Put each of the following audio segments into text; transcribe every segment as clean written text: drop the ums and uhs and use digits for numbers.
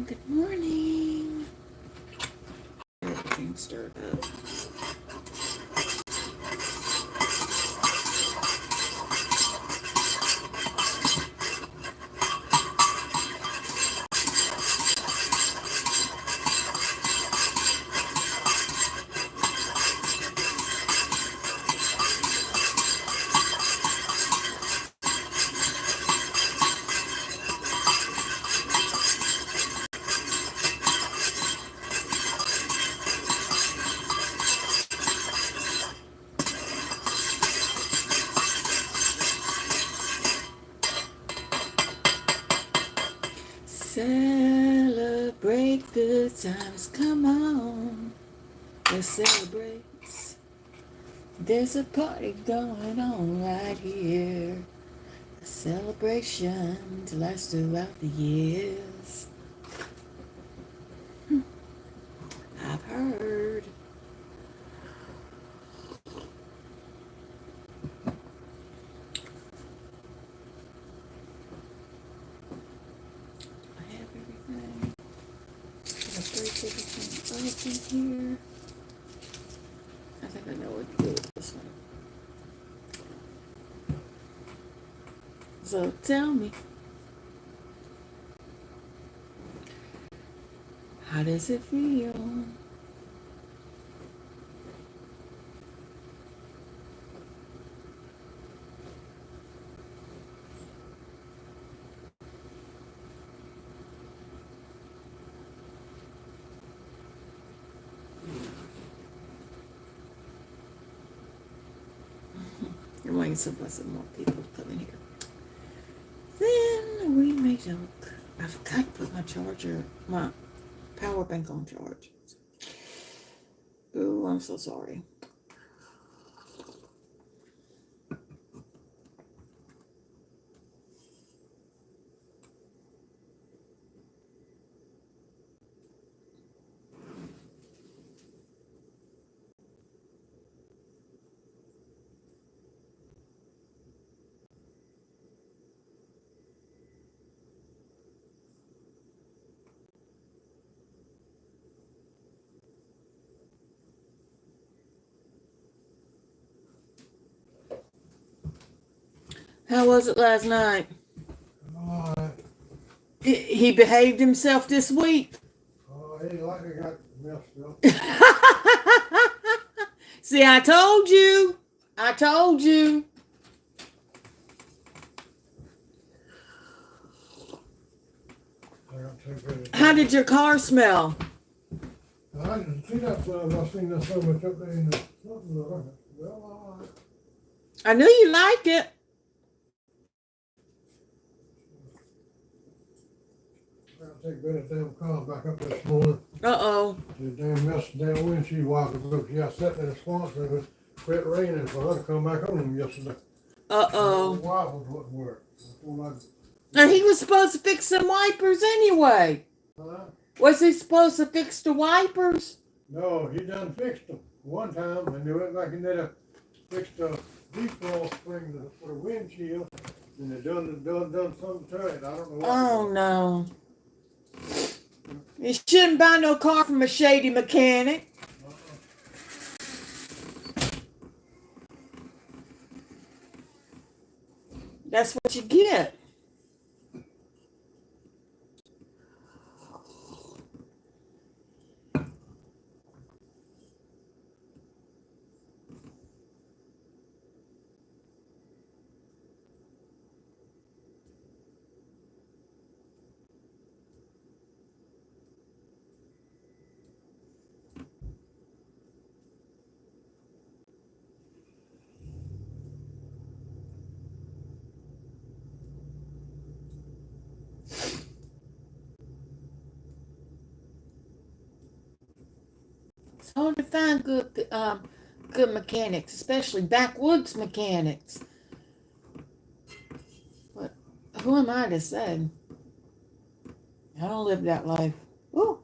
Good morning. Everything stirred up. Celebrate good times. Come on. Let's celebrate. There's a party going on right here. A celebration to last throughout the years. I've heard. I have everything. Did I break everything up in here? I think I know what to do with this one. So tell me, how does it feel? You're waiting some more people to come in here. Then we may talk. I forgot to put my power bank on charge. Ooh, I'm so sorry. How was it last night? Alright. He behaved himself this week. He likely got messed up. See, I told you. I told you. How did your car smell? I didn't see that son. I seen that so much up there in the something. Well, alright. I knew you liked it. I'll take Bennett's damn car back up this morning. Uh-oh. The damn mess, damn windshield wiper broke. Yeah, I sat in the swamp and it quit raining for her to come back on them yesterday. Uh-oh. The wipers wouldn't work. And he was supposed to fix some wipers anyway. Huh? Was he supposed to fix the wipers? No, he done fixed them one time, and they went back and did fixed the defrost spring for the windshield, and they done something to it. I don't know what. Oh no! You shouldn't buy no car from a shady mechanic. That's what you get. It's hard to find good mechanics, especially backwoods mechanics. But who am I to say? I don't live that life. Ooh.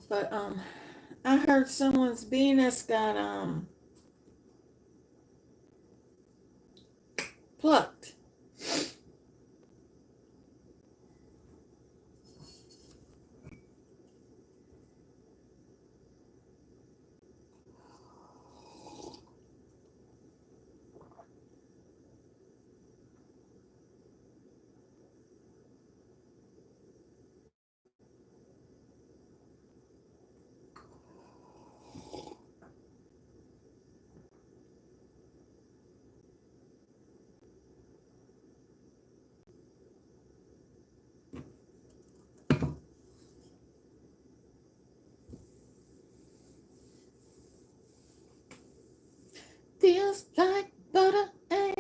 But I heard someone's Venus got plucked. Feels like butter, eh?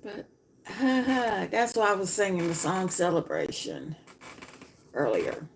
But that's why I was singing the song Celebration earlier.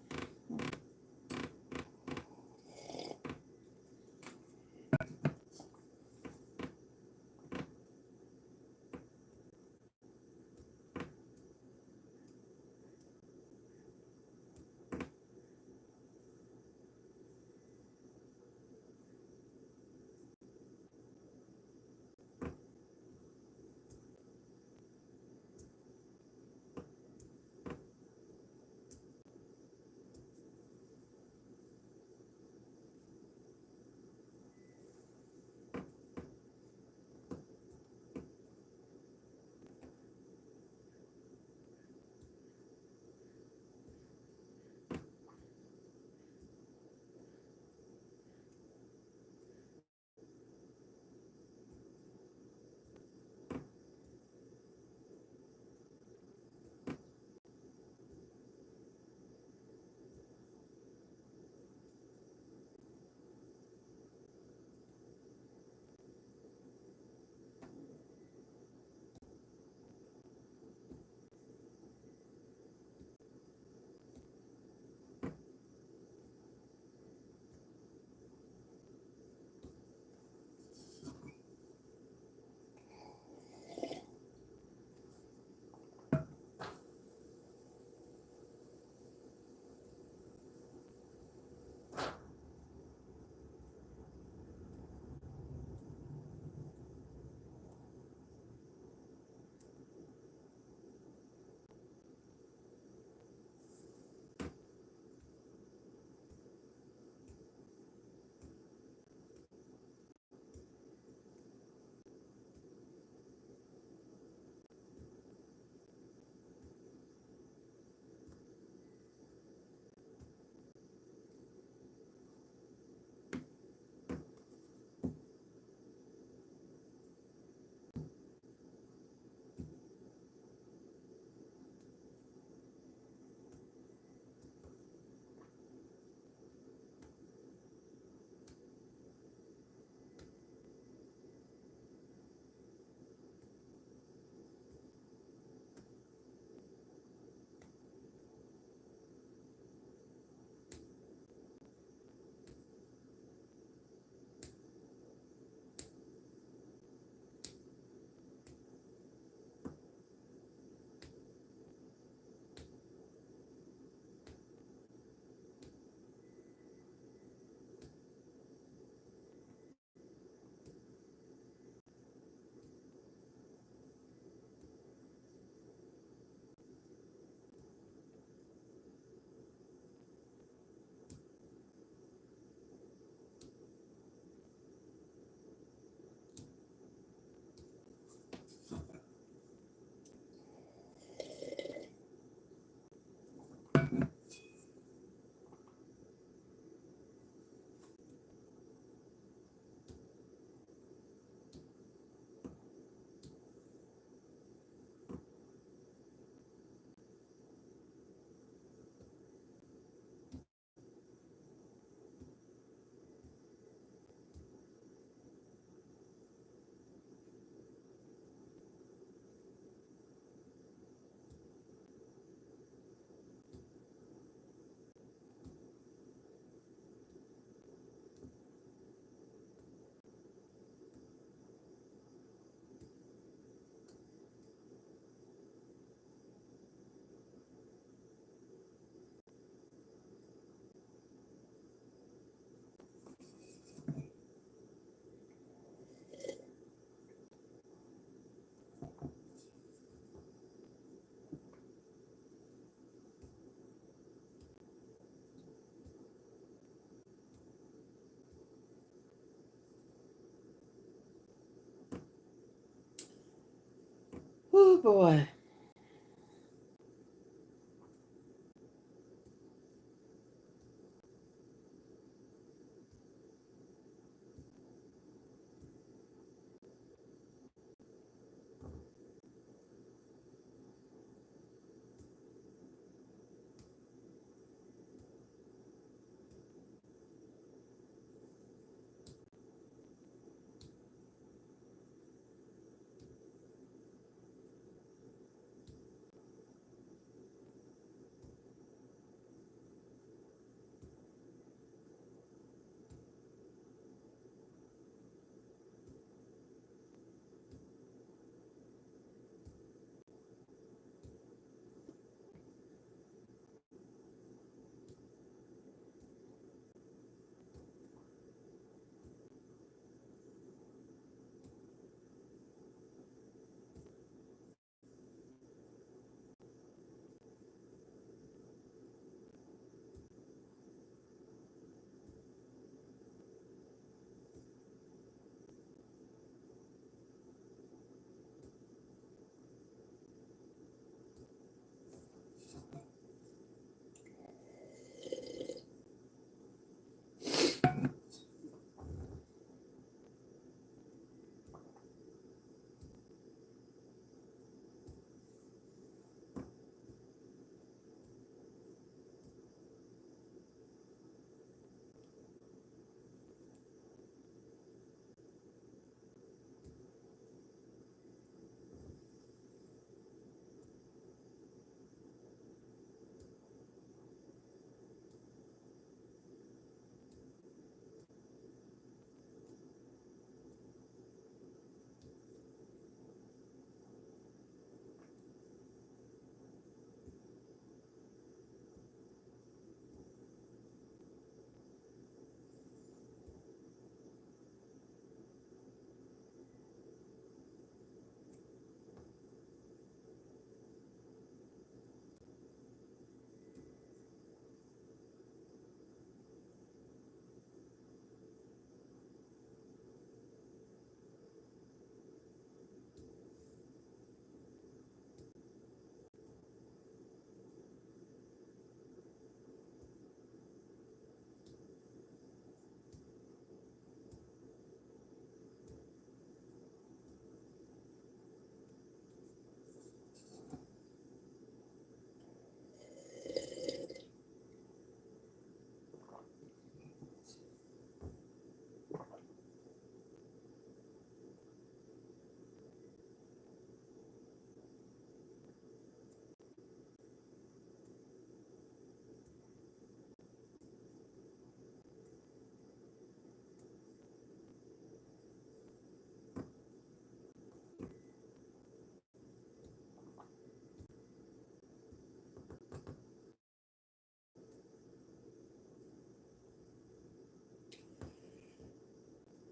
Oh boy.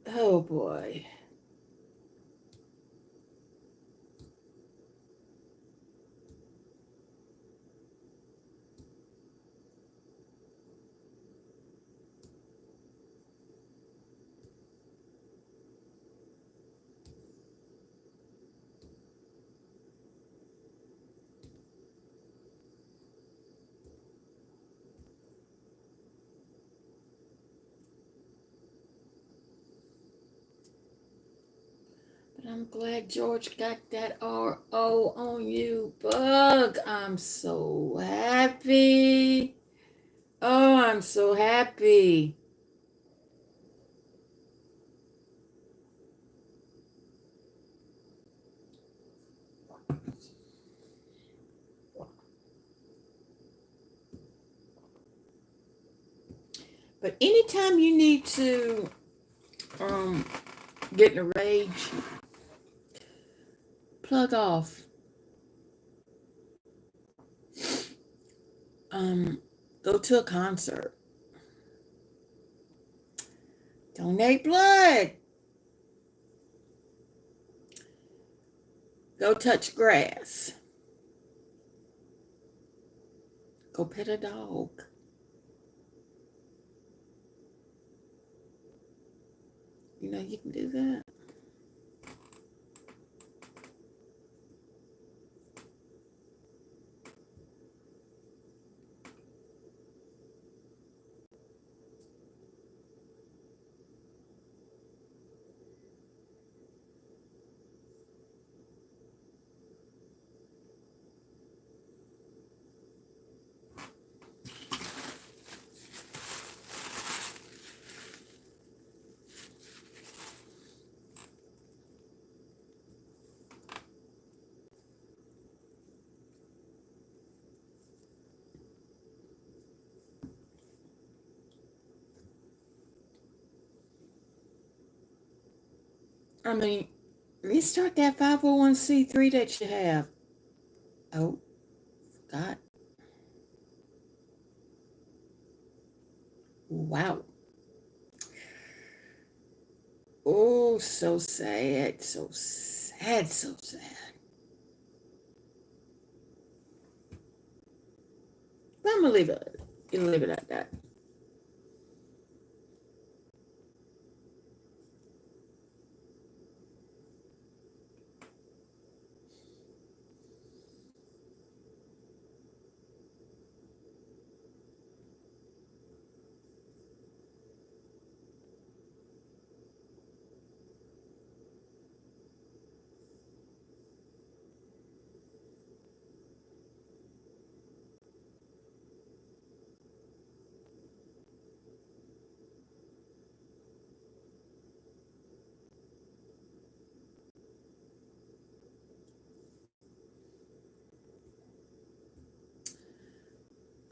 Oh boy. But I'm glad George got that RO on you, Bug. I'm so happy. Oh, I'm so happy. But anytime you need to um get in a rage, plug off. Um, Go to a concert. Donate blood. Go touch grass. Go pet a dog. You know you can do that. I mean, restart that 501c3 that you have. Oh, God. Wow. Oh, so sad. So sad. So sad. But I'm going to leave it at that.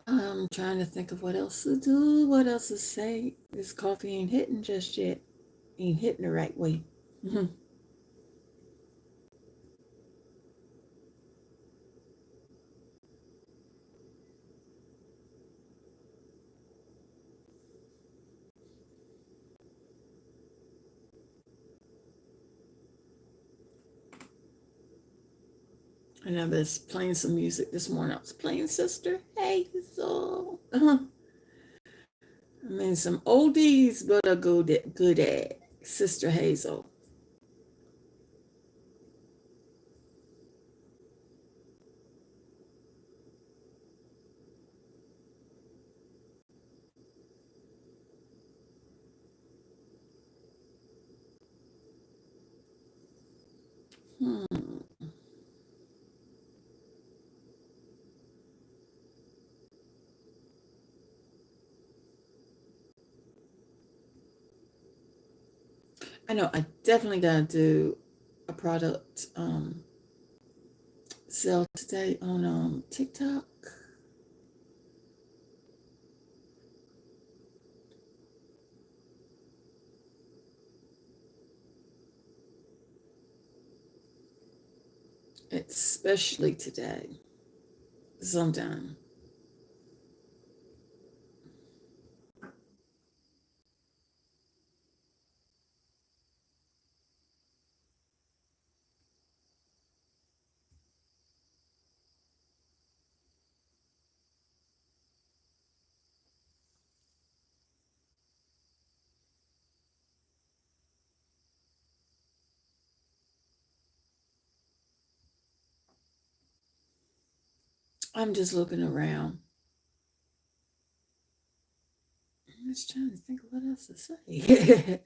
I'm trying to think of what else to do, what else to say. This coffee ain't hitting just yet. Ain't hitting the right way. And I was playing some music this morning. I was playing Sister Hazel. I mean, some oldies, but a good at Sister Hazel. Hmm. I know I definitely gotta do a product sell today on TikTok. Especially today. Sometime. I'm just looking around. I'm just trying to think of what else to say.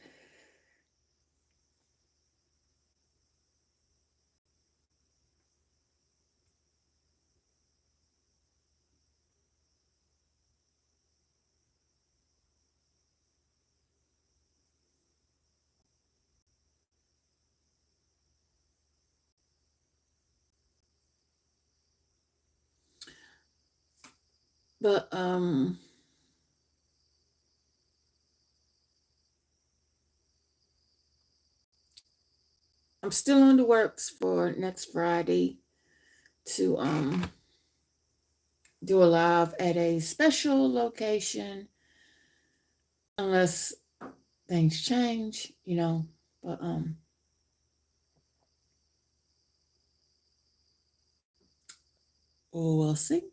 But I'm still on the works for next Friday to do a live at a special location unless things change. But we'll see.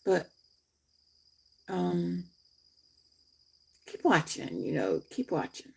But keep watching, keep watching.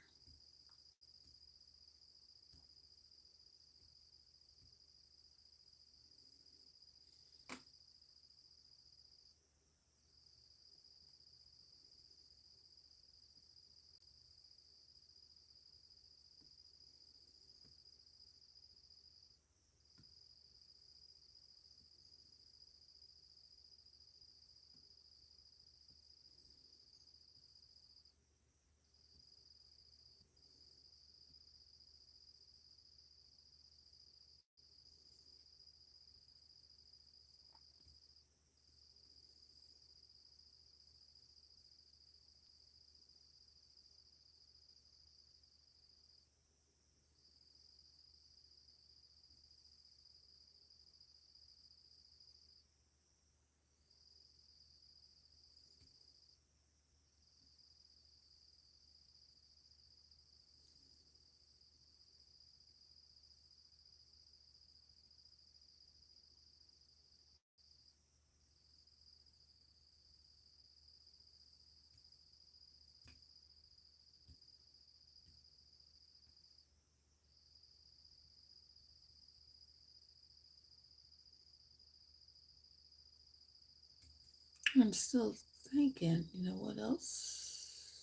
I'm still thinking, what else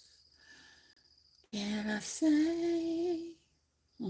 can I say? Hmm.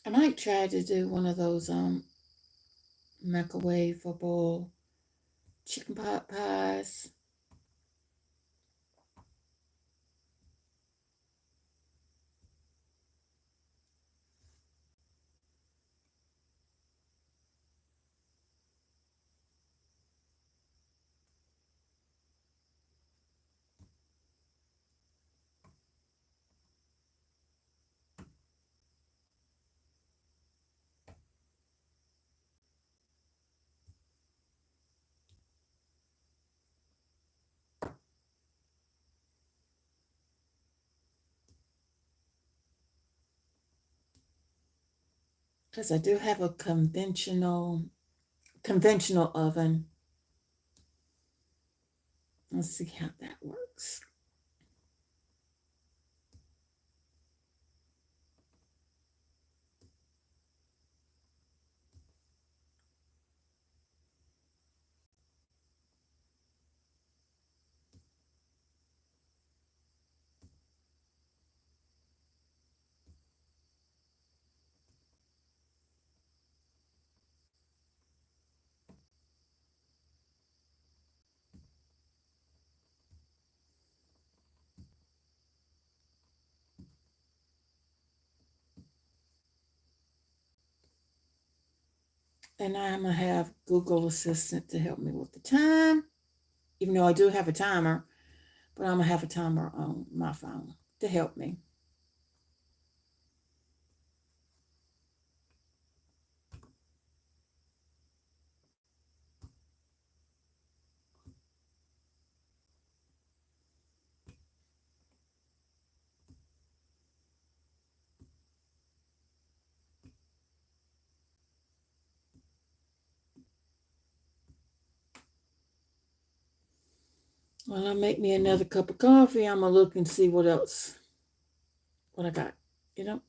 I might try to do one of those microwavable chicken pot pies. Because I do have a conventional oven. Let's see how that works. And I'm going to have Google Assistant to help me with the time. Even though I do have a timer, but I'm going to have a timer on my phone to help me. Well, I'll make me another cup of coffee. I'm going to look and see what else, what I got, you know.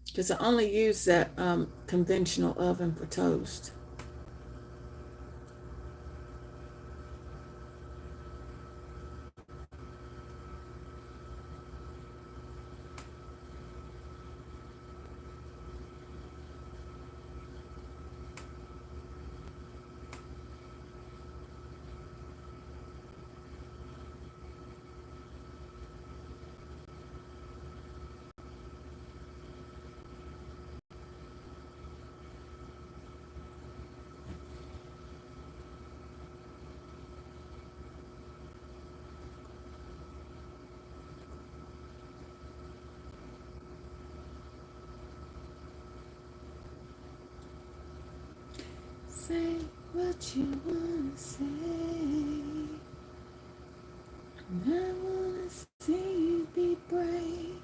Because I only use that conventional oven for toast. Say what you want to say. And I want to see you be brave.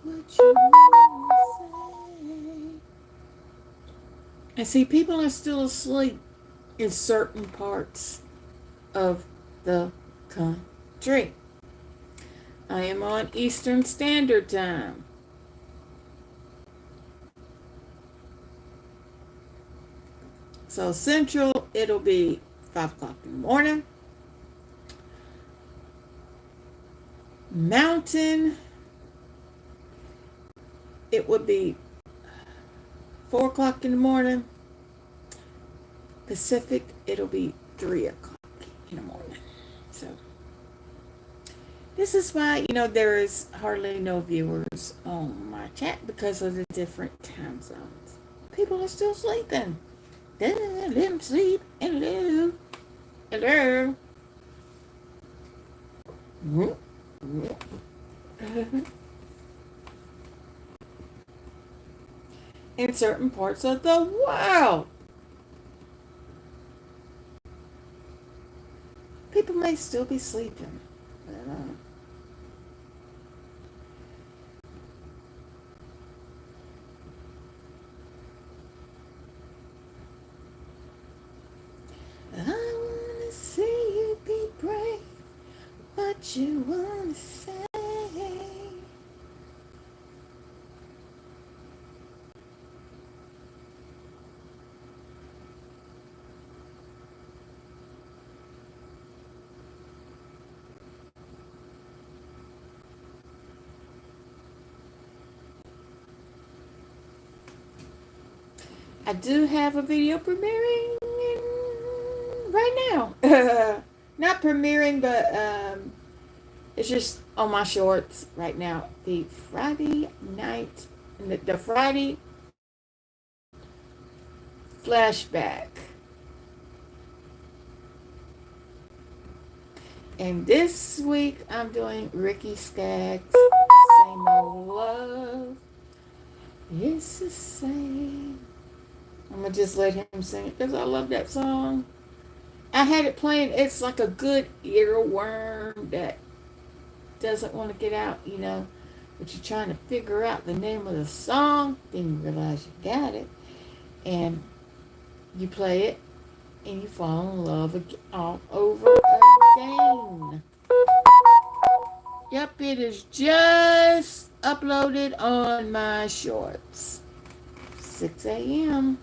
What you want to say. And see, people are still asleep in certain parts of the country. I am on Eastern Standard Time. So Central, it'll be 5 o'clock in the morning. Mountain, it would be 4 o'clock in the morning. Pacific, it'll be 3 o'clock in the morning. So this is why, there is hardly no viewers on my chat because of the different time zones. People are still sleeping. Let them sleep. Hello. Hello. In certain parts of the world, people may still be sleeping. I don't know. I wanna see you be brave. What you wanna say? I do have a video premiering right now. Not premiering, but it's just on my shorts right now. The Friday night, the Friday flashback. And this week I'm doing Ricky Skaggs, Same Old Love. It's the same. I'm going to just let him sing it because I love that song. I had it playing. It's like a good earworm that doesn't want to get out, but you're trying to figure out the name of the song. Then you realize you got it. And you play it and you fall in love all over again. Yep, it is just uploaded on my shorts. 6 a.m.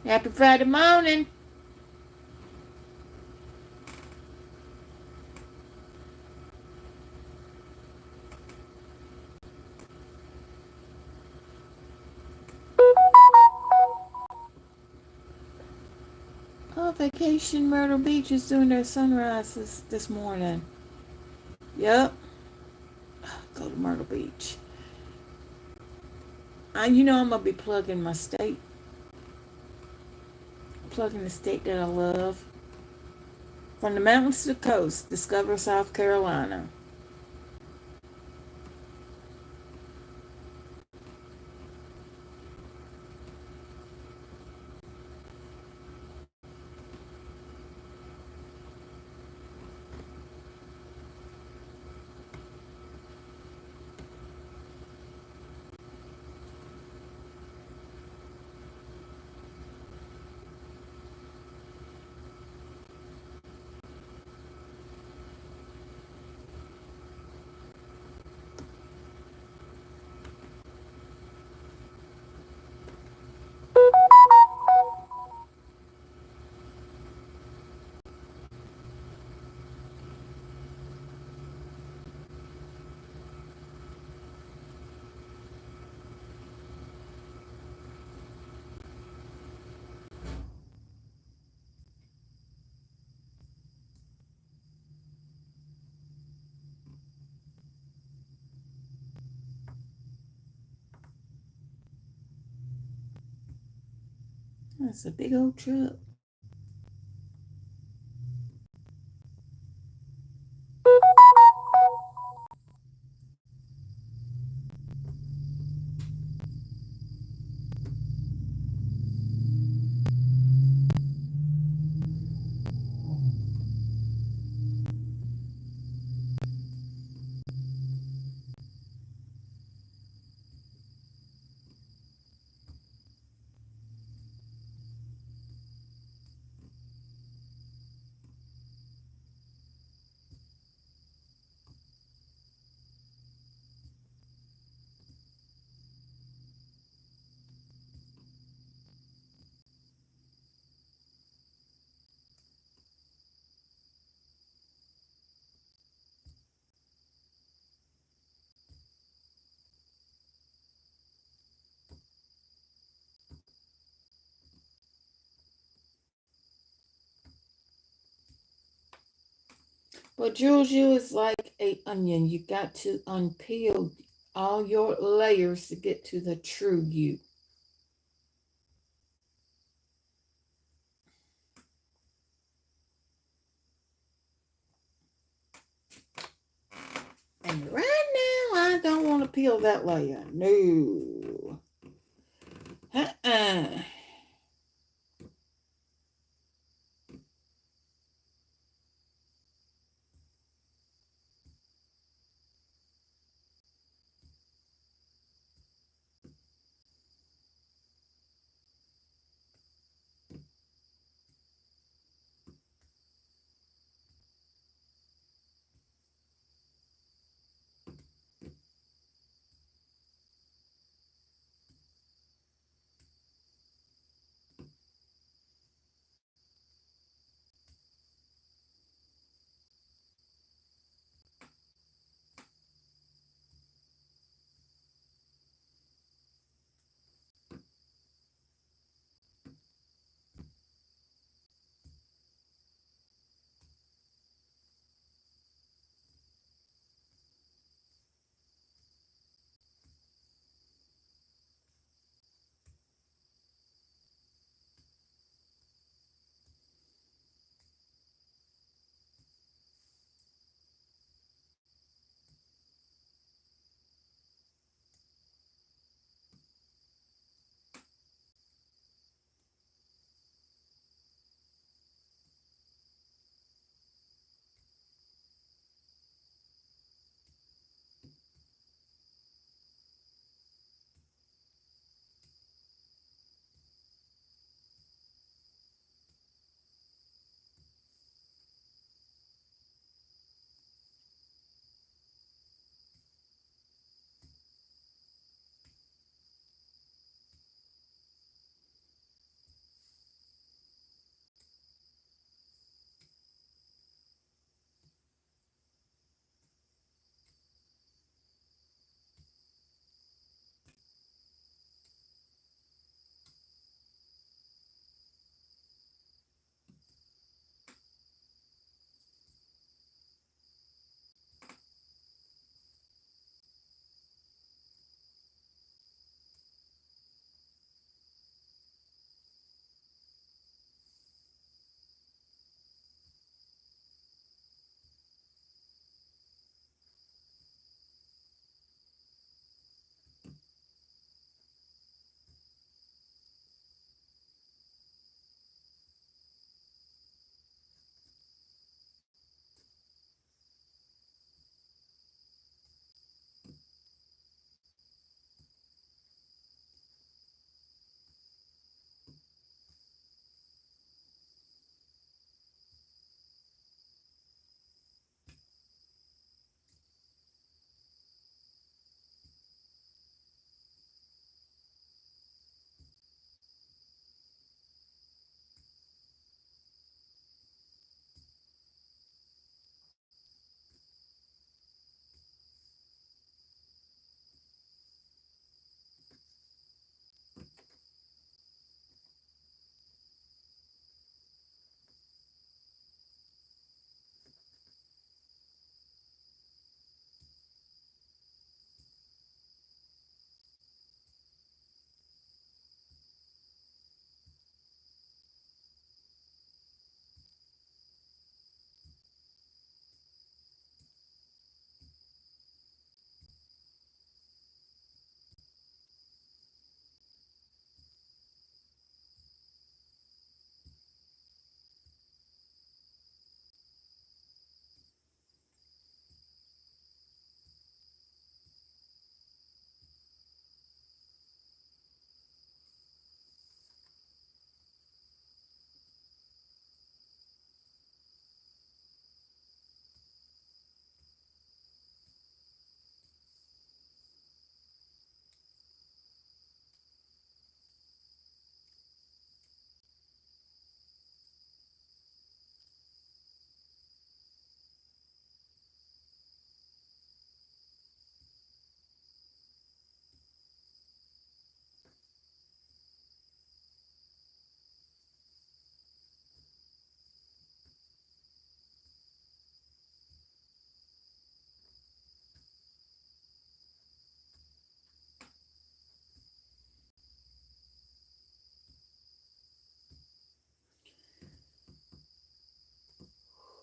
Happy Friday morning. Oh, Vacation Myrtle Beach is doing their sunrises this morning. Yep. Go to Myrtle Beach. I'm gonna be plugging my state, plugging the state that I love. From the mountains to the coast, discover South Carolina. That's a big old truck. But Jules, you is like a onion. You got to unpeel all your layers to get to the true you. And right now, I don't want to peel that layer. No. Uh-uh.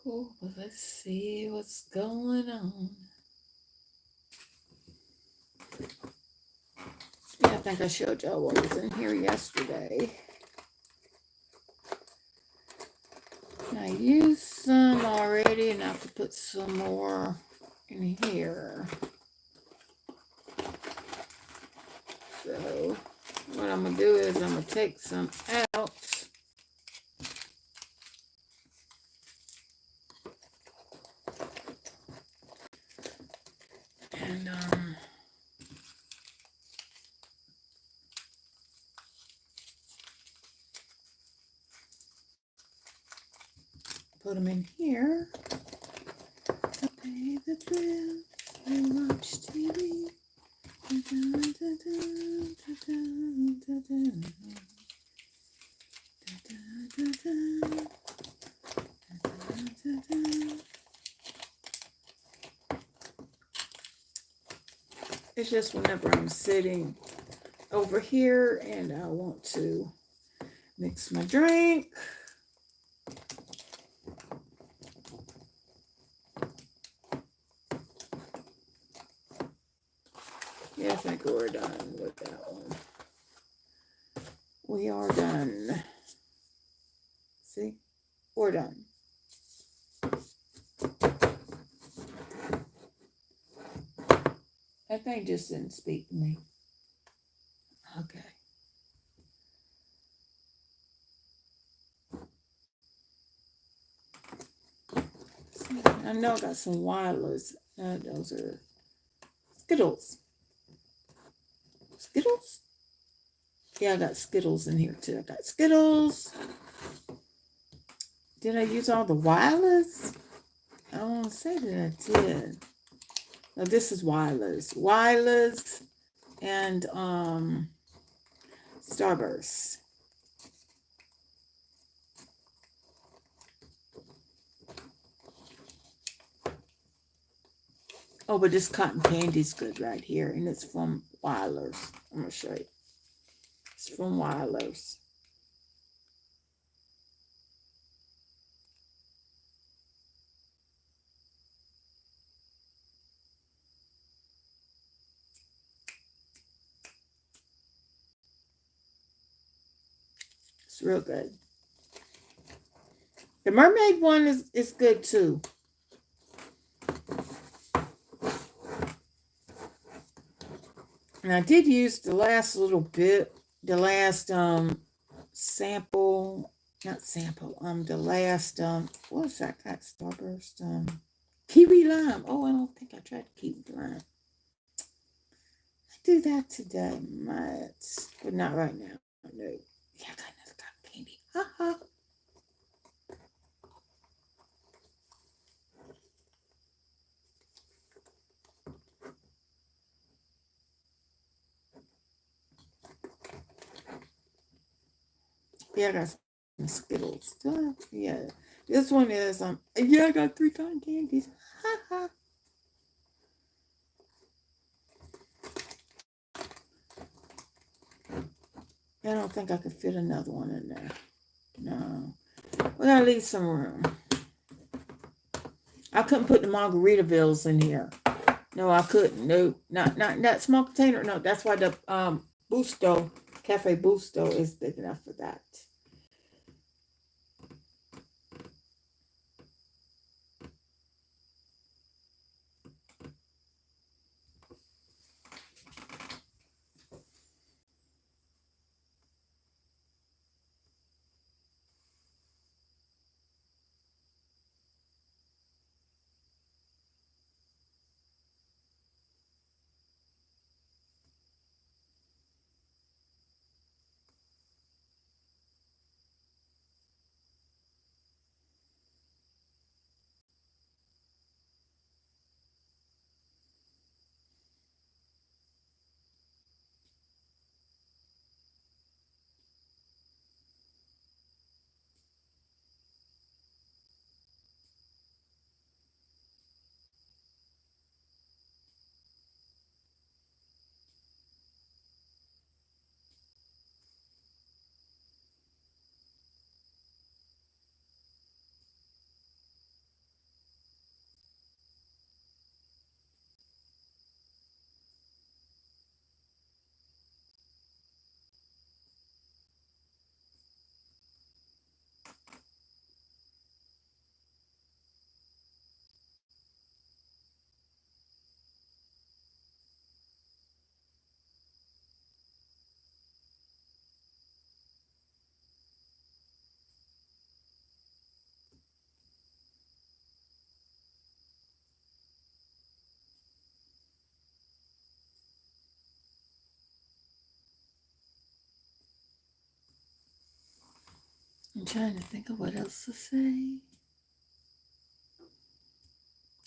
Cool, but let's see what's going on. Yeah, I think I showed y'all what was in here yesterday. I used some already, and I have to put some more in here. So what I'm going to do is I'm going to take some out. And put them in here. I pay the bills, I watch TV. It's just whenever I'm sitting over here and I want to mix my drink. Yeah, I think we're done with that one. We are done. See? We're done. That thing just didn't speak to me. Okay. I know I got some wireless. Those are Skittles. Skittles? Yeah, I got Skittles in here too. I got Skittles. Did I use all the wireless? I don't want to say that I did. No, this is wireless. Wireless and Starburst. Oh, but this cotton candy's good right here, and it's from Wireless. I'm gonna show you. It's from Wireless. It's real good. The mermaid one is good too. And I did use the last little bit, the last sample, not sample, the last what was that? Got Starburst, kiwi lime. Oh, I don't think I tried kiwi lime. I do that today, might, but not right now. No. Yeah, I got another cotton candy. Ha. Yeah, I got some Skittles. Yeah. This one is yeah, I got 3 cotton candies. Ha. I don't think I could fit another one in there. No. We gotta leave some room. I couldn't put the Margaritavilles in here. No, I couldn't. No, not that small container. No, that's why the Busto, Cafe Busto is big enough for that. I'm trying to think of what else to say.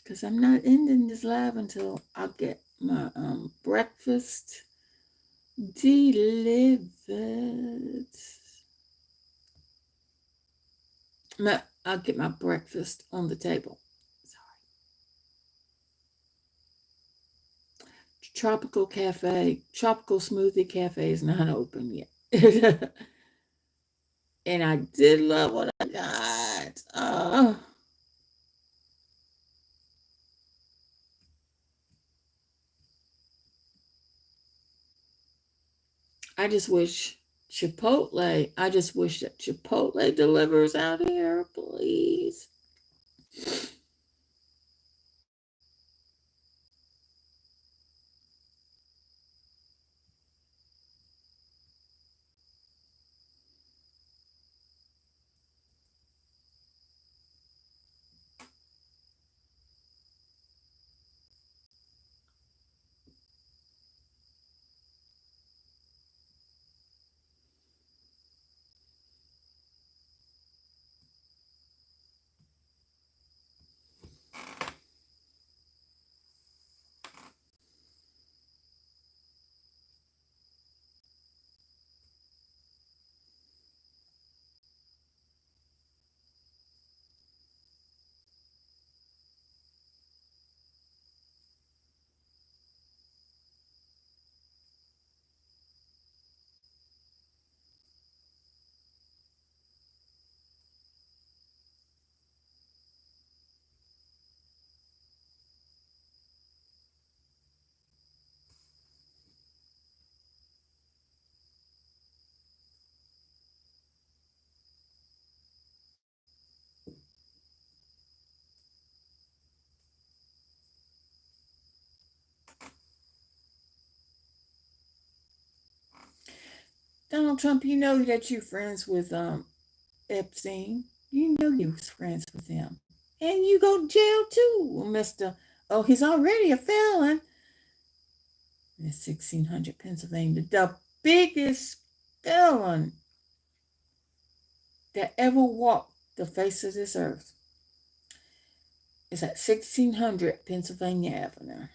Because I'm not ending this live until I get my breakfast delivered. I'll get my breakfast on the table. Sorry. Tropical Smoothie Cafe is not open yet. And I did love what I got. I just wish I just wish that Chipotle delivers out here, please. Donald Trump, you know that you're friends with Epstein. You know you was friends with him. And you go to jail too, Mr. Oh, he's already a felon. In 1600 Pennsylvania, the biggest felon that ever walked the face of this earth is at 1600 Pennsylvania Avenue.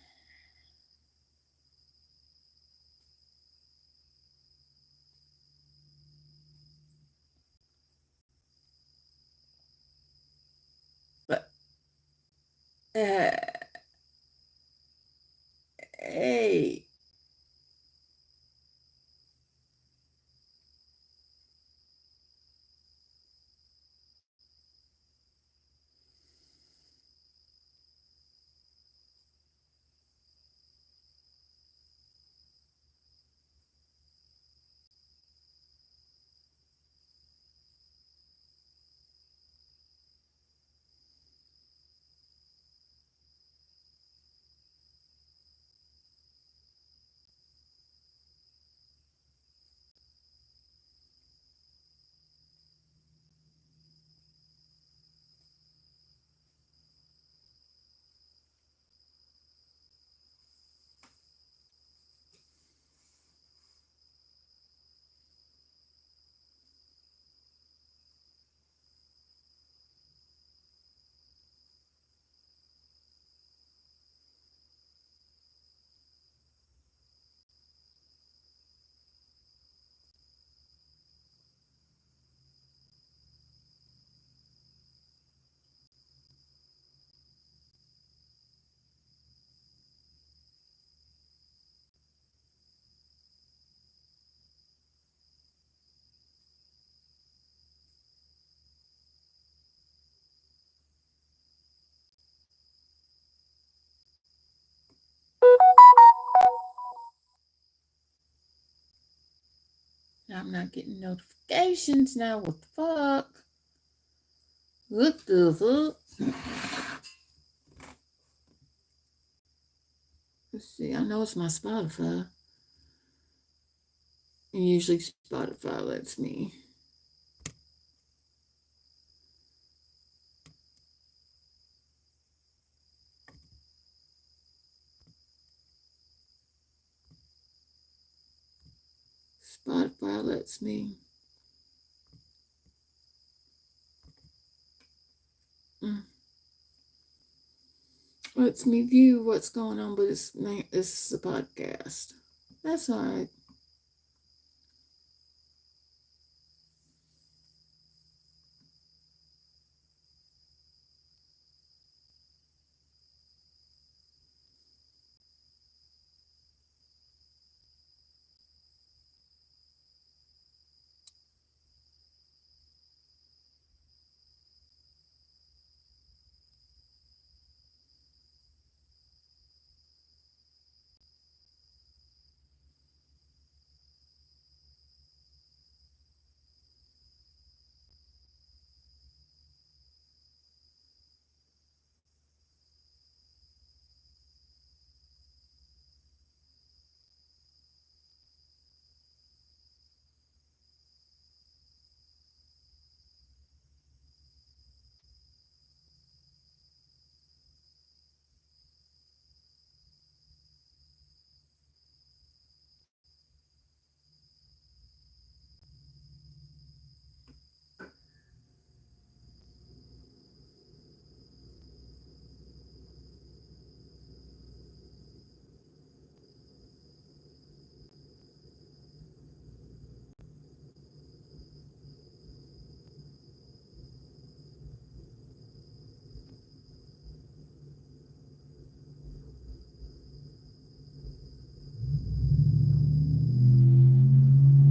But, uh, hey, I'm not getting notifications now. What the fuck? What the fuck? Let's see. I know it's my Spotify. And usually Spotify lets me. Spotify lets me lets me view what's going on, but it's a podcast. That's all right.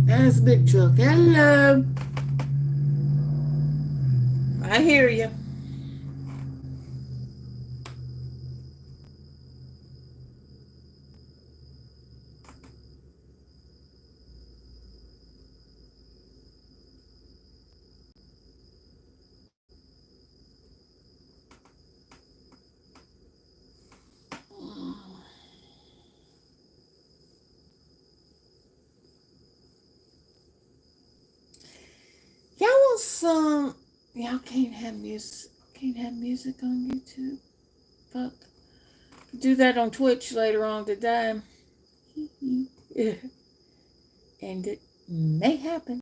That's Big Truck. Hello. I hear you. Y'all want some? Y'all can't have music. Can't have music on YouTube. Fuck. Do that on Twitch later on today. And it may happen.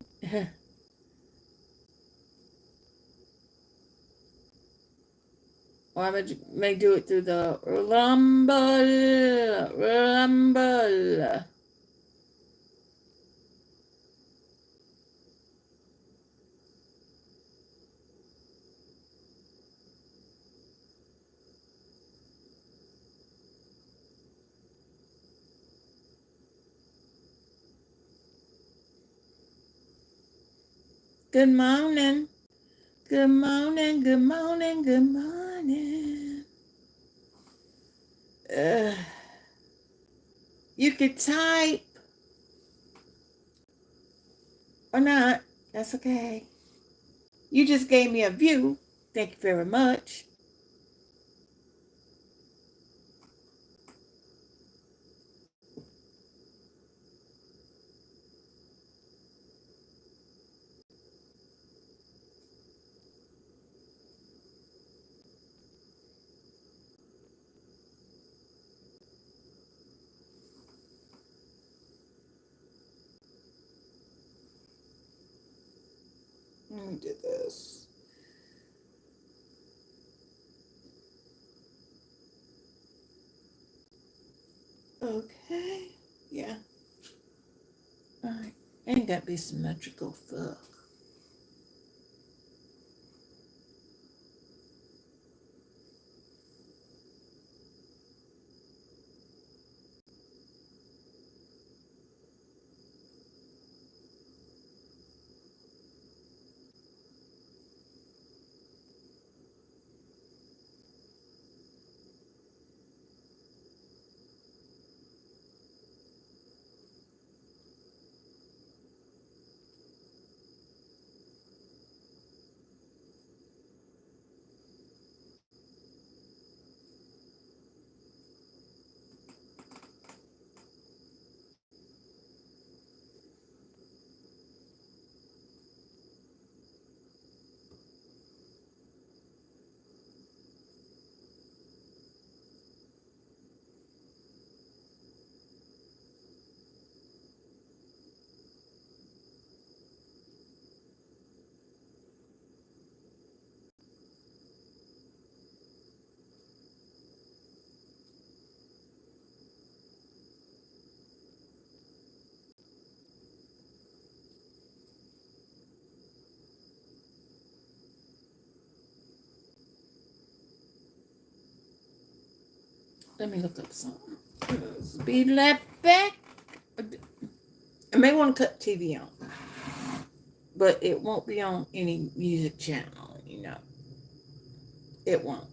Or I may do it through the Rumble. Rumble. Good morning. Good morning. Good morning. Good morning. Uh, you could type or not. That's okay. You just gave me a view. Thank you very much. Let me do this. Okay. Yeah. Alright. Ain't got to be symmetrical. Fuck. Let me look up something. Be left back. I may want to cut TV on, but it won't be on any music channel, It won't.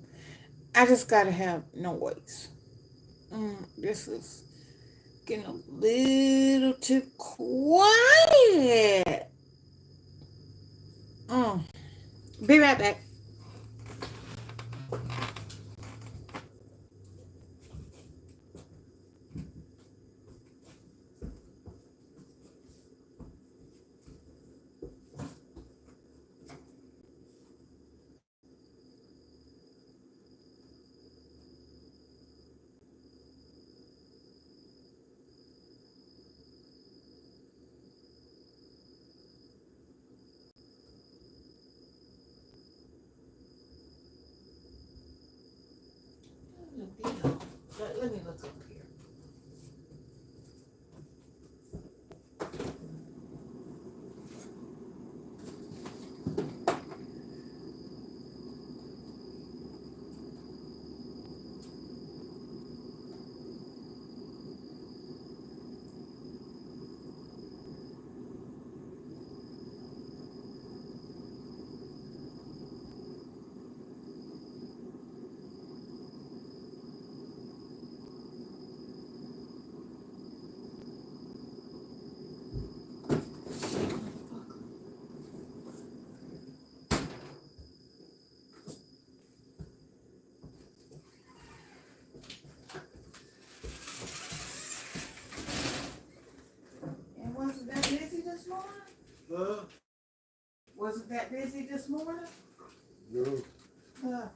I just gotta have noise. This is getting a little too quiet. Be right back. Let me look up here. And wasn't that busy this morning? Huh? Wasn't that busy this morning? No. Uh,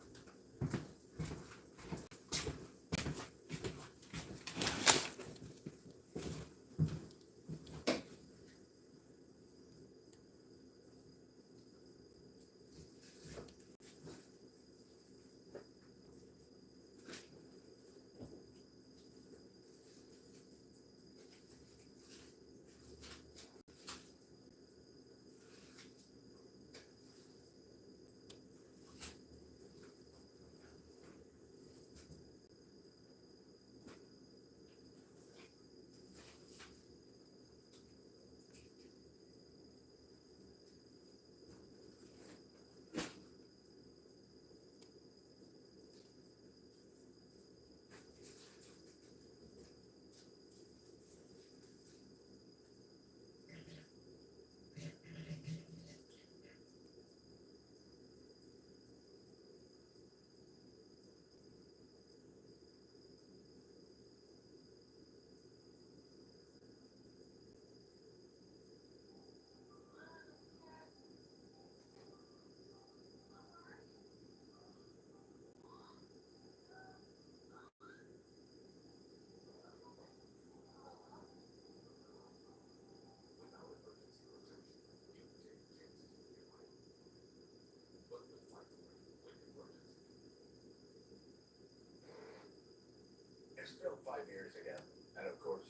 It's still 5 years ago. And of course,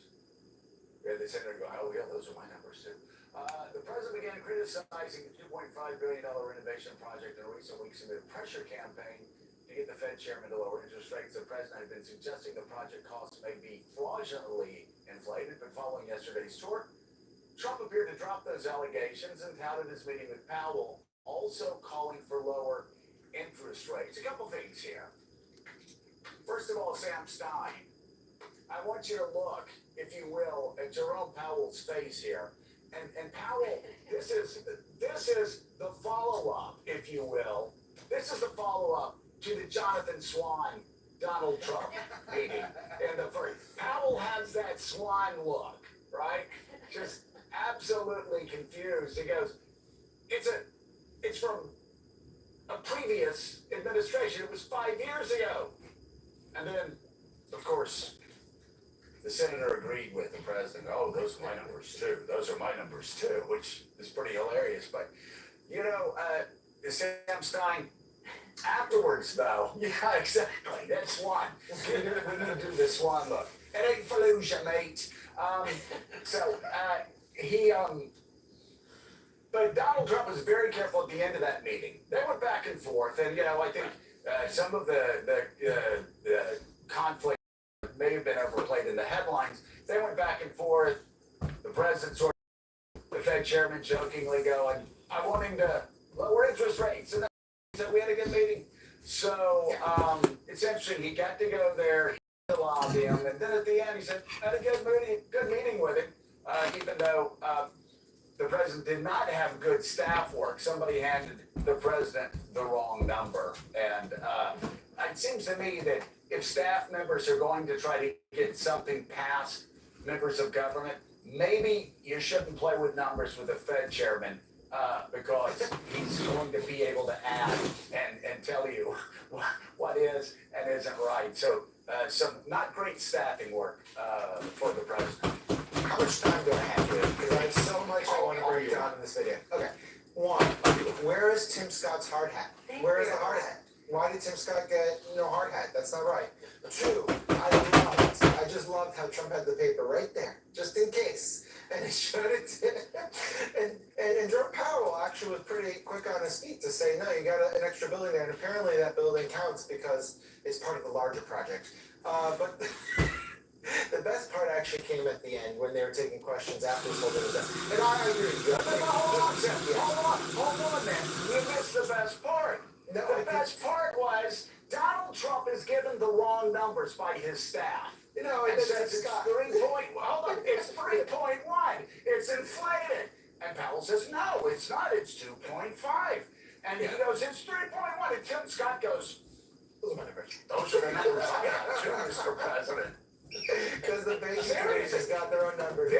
we had the senator go, oh, yeah, those are my numbers too. The president began criticizing the $2.5 billion renovation project in recent weeks amid a pressure campaign to get the Fed chairman to lower interest rates. The president had been suggesting the project costs may be fraudulently inflated, but following yesterday's tour, Trump appeared to drop those allegations and touted his meeting with Powell, also calling for lower interest rates. A couple things here. First of all, Sam Stein, I want you to look, if you will, at Jerome Powell's face here. And Powell, this is the follow-up, if you will. This is the follow-up to the Jonathan Swan, Donald Trump meeting. And the first, Powell has that swan look, right? Just absolutely confused. He goes, it's from a previous administration. It was 5 years ago. And then, of course, the senator agreed with the president. Oh, those are my numbers too. Those are my numbers too, which is pretty hilarious. But, Sam Stein, afterwards though, yeah, exactly, that swan. We need to do the swan look. It ain't Fallujah, mate. But Donald Trump was very careful at the end of that meeting. They went back and forth, and I think some of the conflict may have been overplayed in the headlines. They went back and forth. The president sort of, the Fed chairman jokingly going, I want him to lower interest rates. And then he said, we had a good meeting. So it's interesting. He got to go there, to lobby him, and then at the end he said, had a good meeting with him, even though the president did not have good staff work. Somebody handed the president the wrong number. And it seems to me that if staff members are going to try to get something past members of government, maybe you shouldn't play with numbers with the Fed chairman, because he's going to be able to add and tell you what is and isn't right. So some not great staffing work for the president. How much time do I have here? Because I have so much I want to break down in this video. Okay. One, where is Tim Scott's hard hat? Where is the hard hat? Why did Tim Scott get no hard hat? That's not right. Two, I just loved how Trump had the paper right there, just in case. And he showed it to, and Jerome Powell actually was pretty quick on his feet to say, no, you got an extra building there, and apparently that building counts because it's part of the larger project. But the best part actually came at the end when they were taking questions after this whole thing was done. And I agree with you. Hold on, man. You missed the best part. No, The best part was Donald Trump is given the wrong numbers by his staff. You know, And it's says it's Scott. 3.1. It's inflated. And Powell says, no, it's not. It's 2.5. And he goes, it's 3.1. And Tim Scott goes, Those are my numbers. those are the numbers I got too, Mr. President. Because the banking committee has got their own numbers.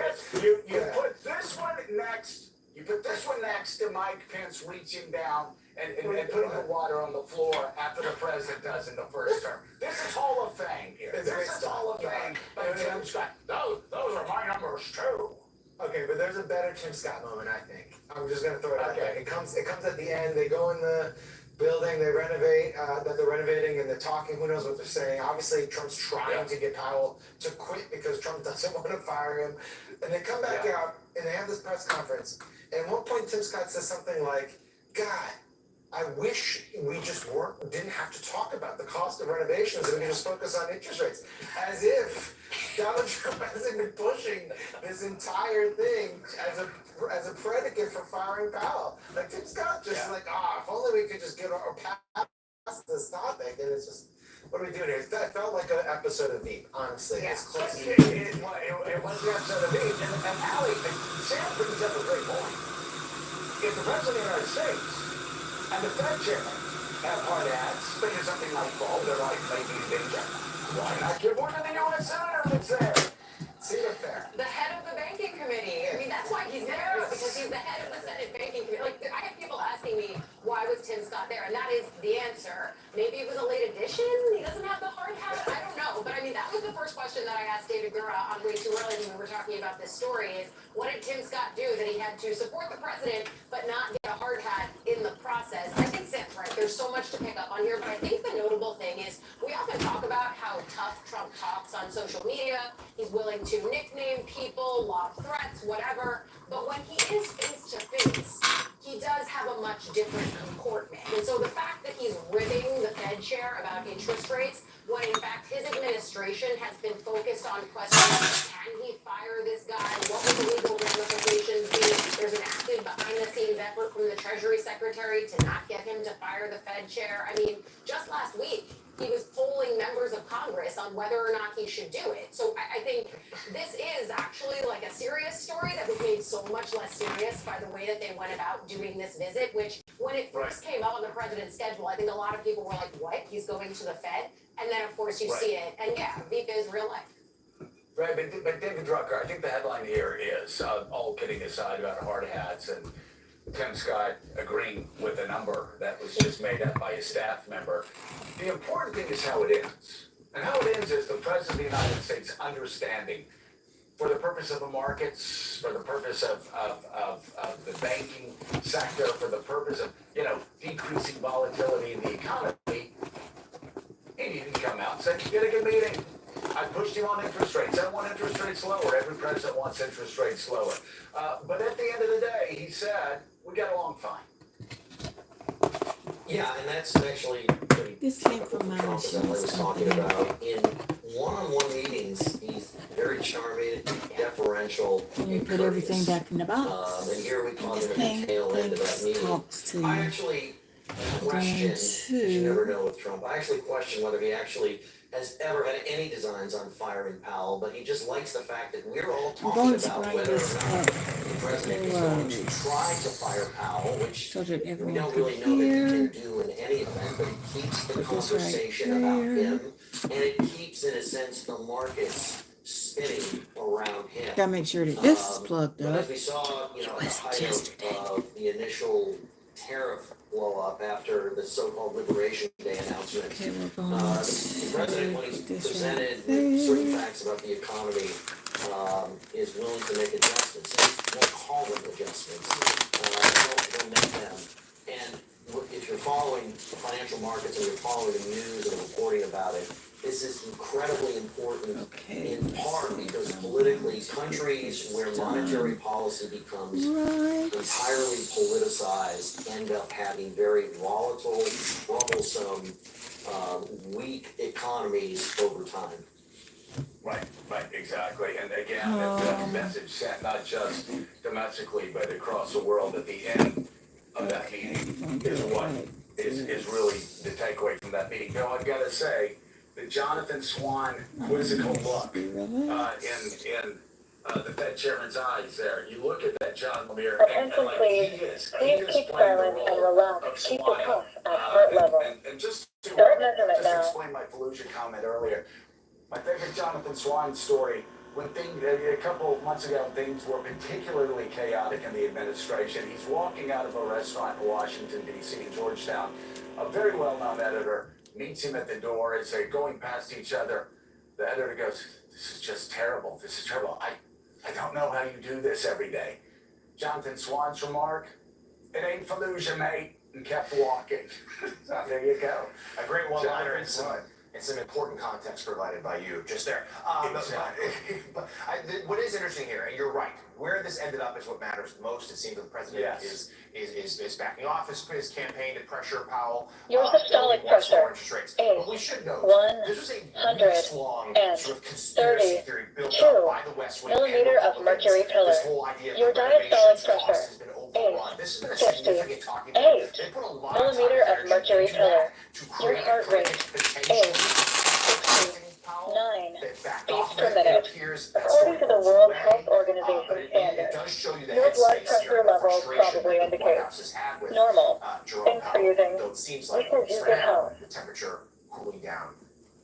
You Yeah. put this one next. You put this one next to Mike Pence reaching down and putting the water on the floor after the president does in the first term. This is Hall of Fame here. It's great This is stuff. Hall of Fame by Tim Scott. Those are my numbers too. Okay, but there's a better Tim Scott moment, I think. I'm just gonna throw it out there. Okay. It comes at the end. They go in the building, they renovate, that they're renovating, and they're talking. Who knows what they're saying? Obviously, Trump's trying to get Powell to quit because Trump doesn't want to fire him. And they come back out and they have this press conference. And at one point, Tim Scott says something like, "God, I wish we just didn't have to talk about the cost of renovations and we could just focus on interest rates." As if Donald Trump hasn't been pushing this entire thing as a predicate for firing Powell. Like Tim Scott just if only we could just get past this topic. And it's just, what are we doing here? That felt like an episode of Veep, honestly. Yeah. It's close. It was the episode of Veep. And Allie, Sam brings up a great point. If the president of the United States and the Fed chairman have hard hats because something might fall, their life may be in danger, why not give one to the U.S. Senator that's there? Seems fair. The head of the banking committee. I mean, that's why he's there, because he's the head of the Senate banking committee. Like, I have people asking me, why was Tim Scott there? And that is the answer. Maybe it was a late addition? He doesn't have the hard hat? I don't know. But I mean, that was the first question that I asked David Gura on Way Too Early when we were talking about this story is, what did Tim Scott do that he had to support the president but not get a hard hat in the process? I think Sam's right. There's so much to pick up on here, but I think the notable thing is we often talk about how tough Trump talks on social media. He's willing to nickname people, lob threats, whatever. But when he is face to face, he does have a much different comportment. And so the fact that he's ribbing the Fed chair about interest rates, when in fact his administration has been focused on questions, can he fire this guy? What will the legal ramifications be? There's an active behind-the-scenes effort from the Treasury Secretary to not get him to fire the Fed chair. I mean, just last week, he was polling members of Congress on whether or not he should do it. So I think this is actually like a serious story that was made so much less serious by the way that they went about doing this visit, which when it first came out on the president's schedule, I think a lot of people were like, what? He's going to the Fed? And then, of course, you see it. And yeah, Veep is real life. Right, but David Drucker, I think the headline here is, all kidding aside about hard hats and Tim Scott agreeing with a number that was just made up by a staff member. The important thing is how it ends. And how it ends is the President of the United States understanding, for the purpose of the markets, for the purpose of the banking sector, for the purpose of, decreasing volatility in the economy, he needed to come out and say, you had a good meeting. I pushed him on interest rates. I want interest rates lower. Every president wants interest rates lower. But at the end of the day, he said, we got along fine. Yeah, and that's actually pretty This came from my Trump show. was talking about in one-on-one meetings, he's very charming, deferential, And you put everything back in the box. and here we caught And him the at the tail end of that thing meeting. talks to I you. actually Going question, because you never to know with Trump, I actually question whether he actually has ever had any designs on firing Powell, but he just likes the fact that we're all I'm talking going to about bring whether or this not up the president is going to try to fire Powell, which so that we everyone don't can really know that he hear. can do in any event, but it keeps the Put this right conversation about there. him, and it keeps, in a sense, the markets spinning around him. Gotta make sure that this is plugged But up. as we saw, you know, at the was height yesterday. of the initial tariff blow up after the so-called Liberation Day announcement, Okay, we're going the president, when to he's put this presented right with certain there. facts about the economy, is willing to make adjustments. He won't call them adjustments. He'll make them. And if you're following the financial markets and you're following the news and reporting about it, this is incredibly important Okay, in let's part see. because I'm politically, going to countries get where this monetary done. policy becomes Right. entirely politicized end up having very volatile, troublesome, weak economies over time. Right, exactly. And again, that message sent not just domestically, but across the world at the end of that meeting is what is really the takeaway from that meeting. Bill, I've got to say, the Jonathan Swan quizzical look in the Fed chairman's eyes there. You look at that John Lemire, and Attention, like please. he is Please keep playing the silent and role relax. of Keep the Swan. cuff at heart level. And just to Start measurement just now. explain my Fallujah comment earlier. My favorite Jonathan Swan story, when things, a couple of months ago, things were particularly chaotic in the administration. He's walking out of a restaurant in Washington, D.C., in Georgetown. A very well-known editor meets him at the door as they're going past each other. The editor goes, "This is just terrible. This is terrible. I don't know how you do this every day." Jonathan Swan's remark, "It ain't Fallujah, mate," and kept walking. So there you go. A great one-liner Jonathan Swan. and some important context provided by you just there. Exactly. But what is interesting here, and you're right, where this ended up is what matters most. It seems that the president is backing off his campaign to pressure Powell. Your systolic pressure Interest rates. is But we should note, this was a 100 weeks-long and sort of conspiracy 30 theory built up by the West Wing and millimeter of Republicans. mercury pillar. This whole idea Your that diastolic renovations pressure cost has been overrun. This has been a 60, significant talking point. 8 They put a lot of time millimeter and of energy mercury into pillar. that to Your create heart a rate potentially is 60, 9 beats per minute. According to the World Health Organization standard, your blood pressure level probably indicates normal. Thanks for using. Wishes you good health. The temperature cooling down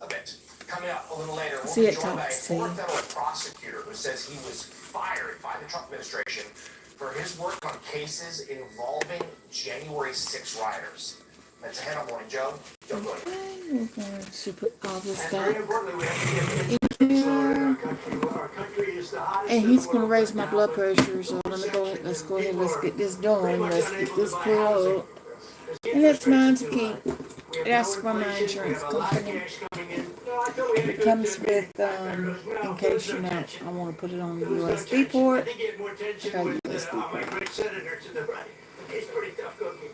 a bit. Coming up a little later, we'll See, be it joined by a talks to former you. federal prosecutor who says he was fired by the Trump administration for his work on cases involving January 6 rioters. That's ahead on Morning Joe. Joe, go ahead. Okay, we're going to put all this And very back importantly, we have to get in in here. our country is the hottest And in he's the gonna world raise right my now, blood but pressure, so let me go ahead, let's go ahead, let's get this done, let's get this plugged. And and it's mine to keep. That's from my insurance company. It comes with, in case you know, I wanna put it on the USB port. I got a USB My port. great senator to the right. He's pretty tough cookie.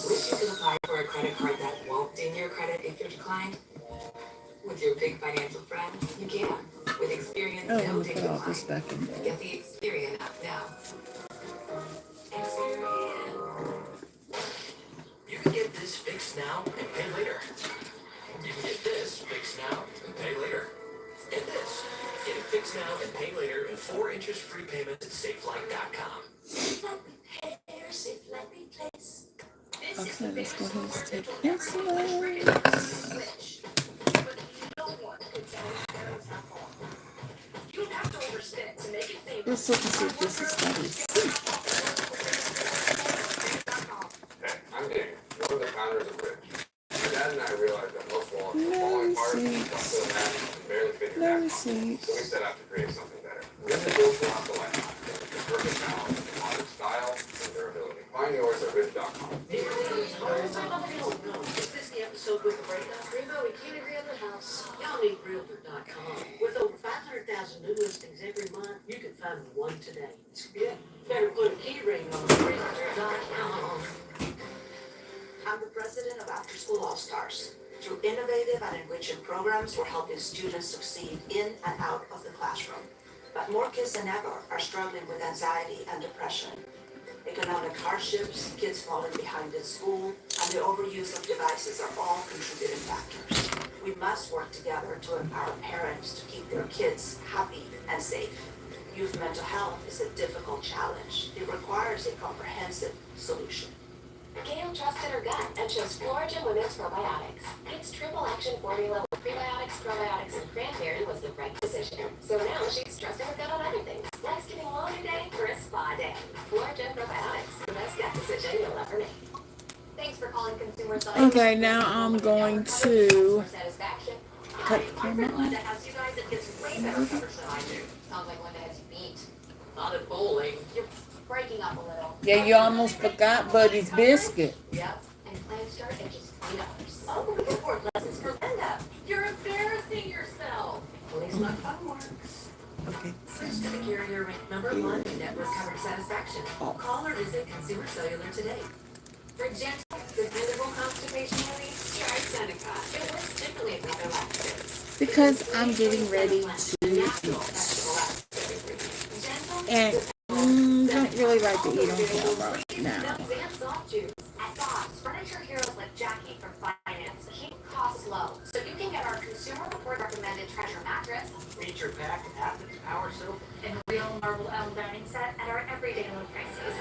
Wish you could apply for a credit card that won't ding your credit if you're declined? With your big financial friend, you can. With Experian, Oh, no let me ding put all this decline. back in there. Get the Experian app now. Experian. You can get this fixed now and pay later. You can get this fixed now and pay later. Get this. Get it fixed now and pay later in 4 interest-free payments at SafeLight.com. Okay, let's go ahead and take insulin. Let's look and see if this is study C. Hey, I'm Dave, one of the founders of Rich. My dad and I realized that most wallets were No falling apart, receipt. stuck to the mat, and barely fit your No back. receipt. So we set out to create something better. Rich is built to last a lifetime. The perfect balance of modern style and durability. Find yours at Rich.com. Is this the episode So with the breakup, Remo, we can't agree on the house. Y'all need Realtor.com. With over 500,000 new listings every month, you can find one today. Yeah, better put a key ring on Realtor.com. I'm the president of After School All Stars. Through innovative and enriching programs, we're helping students succeed in and out of the classroom. But more kids than ever are struggling with anxiety and depression. Economic hardships, kids falling behind in school, and the overuse of devices are all contributing factors. We must work together to empower parents to keep their kids happy and safe. Youth mental health is a difficult challenge. It requires a comprehensive solution. Gail trusted her gut and chose Floragen Women's Probiotics. Its triple action formula with prebiotics, probiotics, and cranberry was the right decision. So now she's trusting her gut on everything. Like skipping a laundry day for a spa day. Floragen Probiotics, the best gut decision you'll ever make. Thanks for calling Consumer Science. Okay, now I'm going to cut the camera off. Linda has you guys that gets way better coverage than I do. Sounds like Linda has you beat. Not at bowling. You're breaking up a little. Yeah, you almost forgot Buddy's biscuit. Yep. And plans start at just $3. Oh, we can afford lessons for Linda. You're embarrassing yourself. At least my phone works. Okay. Switch to the carrier rate #1 in network coverage satisfaction. Call or visit Consumer Cellular today. For gentle, dependable constipation relief, try Seneca. It works differently with other laxatives. Because I'm getting ready to eat. And don't really like to eat on camera now. At Bob's, furniture heroes like Jackie from Finance keep costs low, so you can get our consumer report recommended treasure mattress, Feature packed Athens power sofa. and real marble elm dining set at our everyday low prices.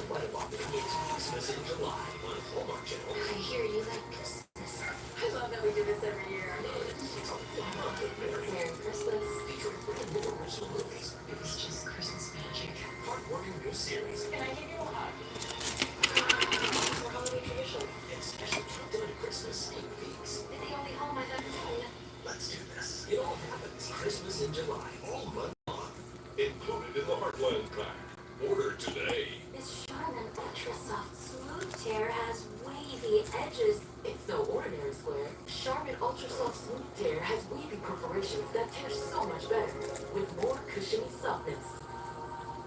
What about the kids' Christmas in July on Hallmark Channel? I hear you like Christmas. I love that we do this every year. It's a full month of Merry Christmas. featuring brand new original movies, It's just Christmas magic. heartwarming new series, Can I give you a hug? for holiday tradition, and special countdown to Christmas in weeks. You're the only home I've ever seen. Let's do this. It all happens Christmas in July, all month long. Included in the Heartland Pack. Order today. This Charmin Ultra Soft Smooth Tear has wavy edges. It's no ordinary square. Charmin Ultra Soft Smooth Tear has wavy perforations that tear so much better, with more cushiony softness.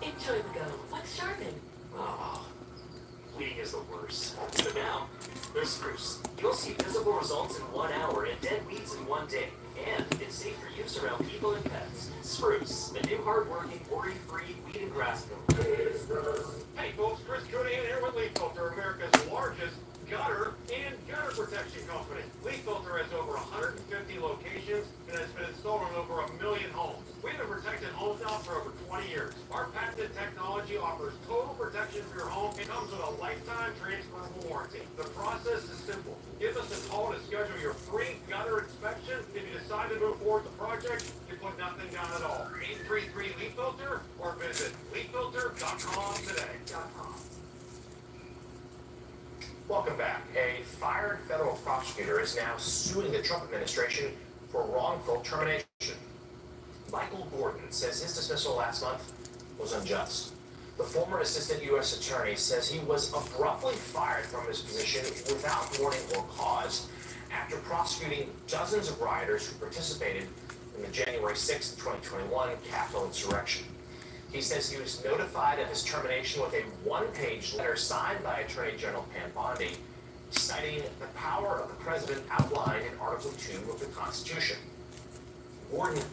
Enjoy the go. What's Charmin? Oh, weeding is the worst. But now, there's Spruce. You'll see visible results in 1 hour and dead weeds in 1 day. And it's safe for use around people and pets. Spruce, the new hard-working, worry-free weed and grass killer. Hey folks, Chris Coonian here with Leaf Filter, America's largest gutter and gutter protection company. Leaf Filter has over 150 locations and has been installed on over 1 million homes. We've been protecting homes now for over 20 years. Our patented technology offers total protection for your home and comes with a lifetime transferable warranty. The process is simple. Give us a call to schedule your free gutter inspection. If you decide to move forward with the project, you put nothing down at all. 833 Leaf Filter or visit leaffilter.com today. Welcome back. A fired federal prosecutor is now suing the Trump administration for wrongful termination. Michael Gordon says his dismissal last month was unjust. The former assistant U.S. attorney says he was abruptly fired from his position without warning or cause after prosecuting dozens of rioters who participated in the January 6, 2021 Capitol insurrection. He says he was notified of his termination with a one-page letter signed by Attorney General Pam Bondi, citing the power of the president outlined in Article 2 of the Constitution. Gordon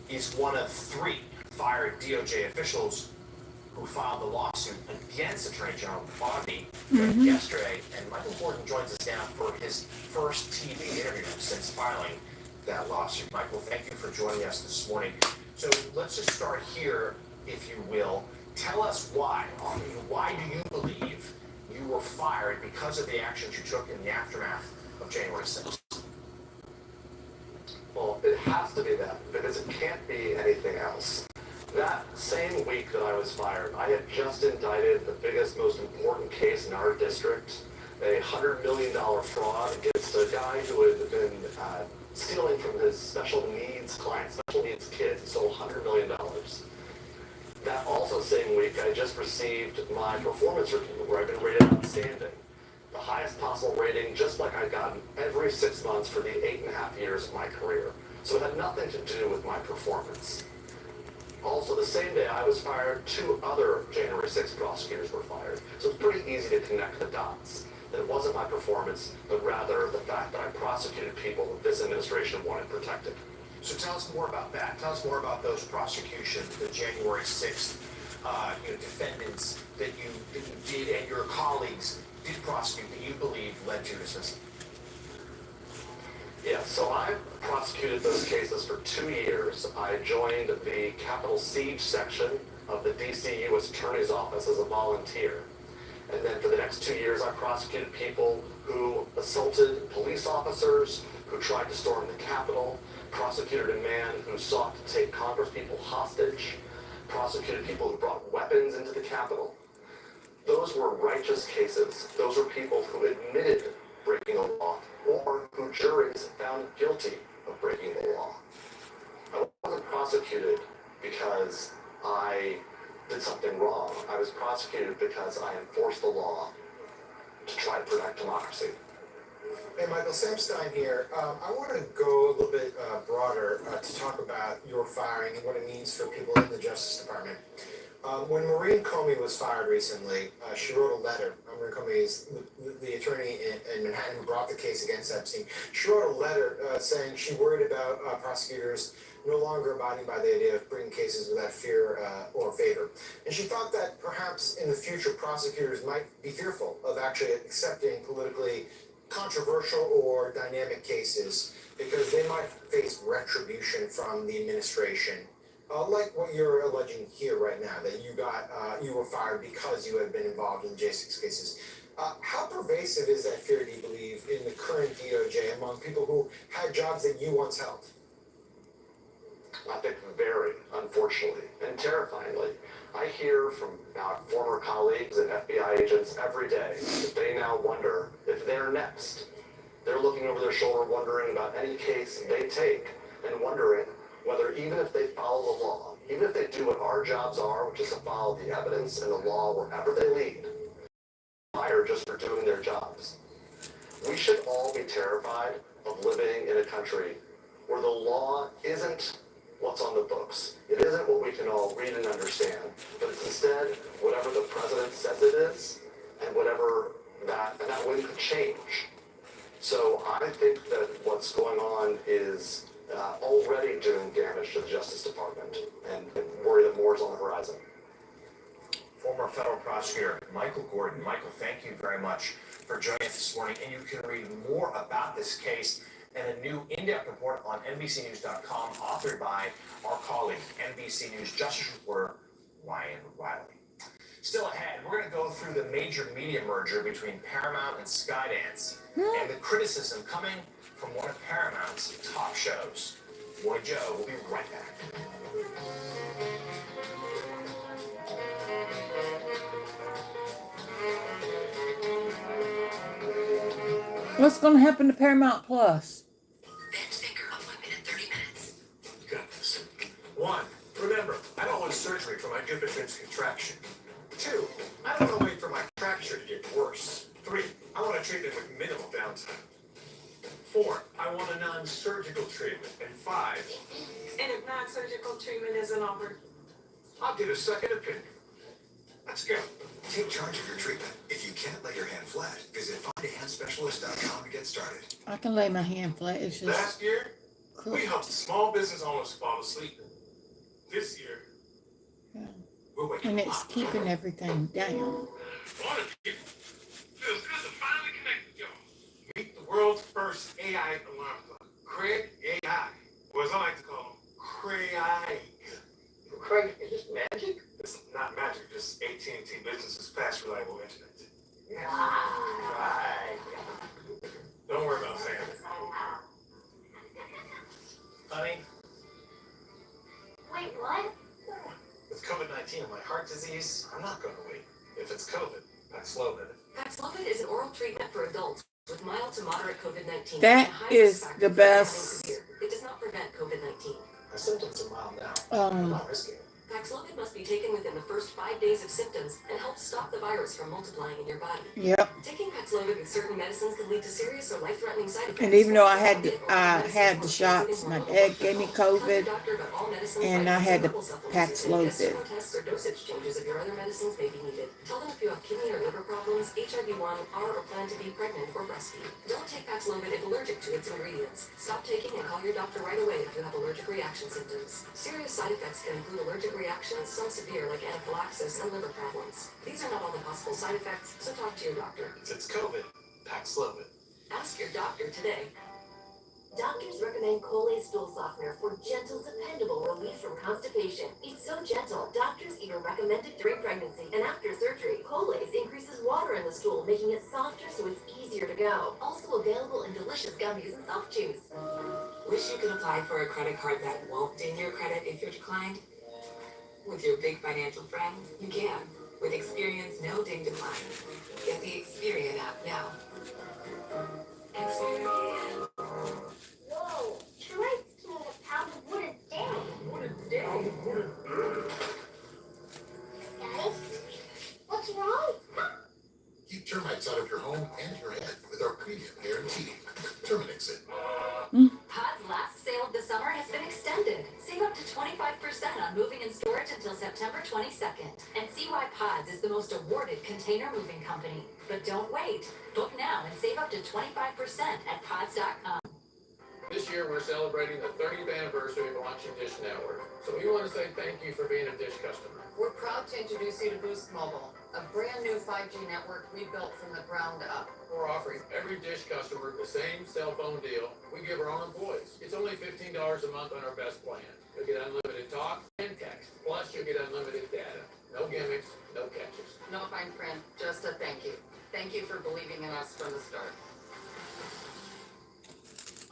is one of 3 fired DOJ officials who filed the lawsuit against Attorney General Bondi yesterday, and Michael Gordon joins us now for his first TV interview since filing that lawsuit. Michael, thank you for joining us this morning. So let's just start here, if you will. Tell us why. Why do you believe you were fired because of the actions you took in the aftermath of January 6th? Well, it has to be that, because it can't be anything else. That same week that I was fired, I had just indicted the biggest, most important case in our district, a $100 million fraud against a guy who had been stealing from his special needs clients, special needs kids. He stole $100 million. That also same week, I just received my performance review where I've been rated outstanding. the highest possible rating, just like I'd gotten every 6 months for the 8.5 years of my career. So it had nothing to do with my performance. Also, the same day I was fired, 2 other January 6th prosecutors were fired. So it's pretty easy to connect the dots. That it wasn't my performance, but rather the fact that I prosecuted people that this administration wanted protected. So tell us more about that. Tell us more about those prosecutions, the January 6th defendants that you did and your colleagues did prosecute that you believe led to dismissal. Yeah, so I prosecuted those cases for 2 years. I joined the Capitol Siege section of the D.C. U.S. Attorney's Office as a volunteer. And then for the next 2 years, I prosecuted people who assaulted police officers, who tried to storm the Capitol, prosecuted a man who sought to take Congresspeople hostage, prosecuted people who brought weapons into the Capitol. Those were righteous cases. Those were people who admitted breaking the law, or who juries found guilty of breaking the law. I wasn't prosecuted because I did something wrong. I was prosecuted because I enforced the law to try to protect democracy. Hey, Michael, Sam Stein here. I want to go a little bit broader to talk about your firing and what it means for people in the Justice Department. When Maureen Comey was fired recently, she wrote a letter. Maureen Comey is the attorney in Manhattan who brought the case against Epstein. She wrote a letter saying she worried about prosecutors no longer abiding by the idea of bringing cases without fear or favor. And she thought that perhaps in the future prosecutors might be fearful of actually accepting politically controversial or dynamic cases because they might face retribution from the administration. Like what you're alleging here right now, that you were fired because you had been involved in J6 cases. How pervasive is that fear, do you believe, in the current DOJ among people who had jobs that you once held? I think very, unfortunately, and terrifyingly. I hear from former colleagues and FBI agents every day that they now wonder if they're next. They're looking over their shoulder, wondering about any case they take, and wondering whether even if they follow the law, even if they do what our jobs are, which is to follow the evidence and the law wherever they lead, fired just for doing their jobs. We should all be terrified of living in a country where the law isn't what's on the books. It isn't what we can all read and understand, but it's instead whatever the president says it is, and whatever that way could change. So I think that what's going on is already doing damage to the Justice Department, and worry that more is on the horizon. Former federal prosecutor Michael Gordon. Michael, thank you very much for joining us this morning, and you can read more about this case and a new in-depth report on NBCNews.com authored by our colleague, NBC News Justice reporter Ryan Riley. Still ahead, we're going to go through the major media merger between Paramount and Skydance and the criticism coming from one of Paramount's top shows. Roy Joe will be right back. What's going to happen to Paramount Plus? Bend finger appointment in 30 minutes. Got this. 1. Remember, I don't want surgery for my Dupuytren's contraction. 2. I don't want to wait for my fracture to get worse. 3. I want a treatment with minimal downtime. 4. I want a non-surgical treatment. And 5. And if non-surgical treatment isn't offered? I'll get a second opinion. Let's go. Take charge of your treatment. If you can't lay your hand flat, visit findahandspecialist.com to get started. I can lay my hand flat. It's just Last year, cool. we helped small business owners fall asleep. This year, we're waking And them it's up. keeping everything down. Morning, people. Feels good to finally connect with y'all. Meet the world's first AI alarm clock, Craig AI, or as I like to call him, Craig. Craig, is this magic? It's not magic, just AT&T Business's fast, reliable internet. Right. Don't worry about saying it. Honey, Wait, what? with COVID-19 and my heart disease, I'm not going to wait. If it's COVID, Paxlovid. Paxlovid is an oral treatment for adults with mild to moderate COVID-19. That and a high is risk factor the for best. severe. It does not prevent COVID-19. My symptoms are mild now. I'm not risking it. Paxlovid must be taken within the first 5 days of symptoms and helps stop the virus from multiplying in your body. Yep. Taking Paxlovid with certain medicines can lead to serious or life-threatening side effects. And even though I had the shots, my dad gave me COVID, and I had the Paxlovid. Several tests or dosage changes of your other medicines may be needed. Tell them if you have kidney or liver problems, HIV-1, are or plan to be pregnant or breastfeed. Don't take Paxlovid if allergic to its ingredients. Stop taking and call your doctor right away if you have allergic reaction symptoms. Serious side effects can include allergic reactions, some severe like anaphylaxis and liver problems. These are not all the possible side effects, so talk to your doctor. It's COVID. Paxlovid. Ask your doctor today. Doctors recommend Colay stool softener for gentle, dependable relief from constipation. It's so gentle, doctors even recommend it during pregnancy and after surgery. Colay's increases water in the stool, making it softer so it's easier to go. Also available in delicious gummies and soft chews. Wish you could apply for a credit card that won't ding your credit if you're declined? With your big financial friend, you can. With Experian's No Ding Decline. Get the Experian app now. Experian. Whoa, termites killing a pound of wood a day. What a day, what a day. Guys, what's wrong? Keep termites out of your home and your head with our premium guarantee. Terminix it. Pod's last sale of the summer has been extended. Save up to 25% on moving and storage until September 22nd. And see why Pods is the most awarded container moving company. But don't wait. Book now and save up to 25% at pods.com. This year, we're celebrating the 30th anniversary of launching Dish Network. So we want to say thank you for being a Dish customer. We're proud to introduce you to Boost Mobile, a brand new 5G network we built from the ground up. We're offering every Dish customer the same cell phone deal we give our own employees. It's only $15 a month on our best plan. You'll get unlimited talk and text. Plus, you'll get unlimited data. No gimmicks, no catches. No fine print, just a thank you. Thank you for believing in us from the start.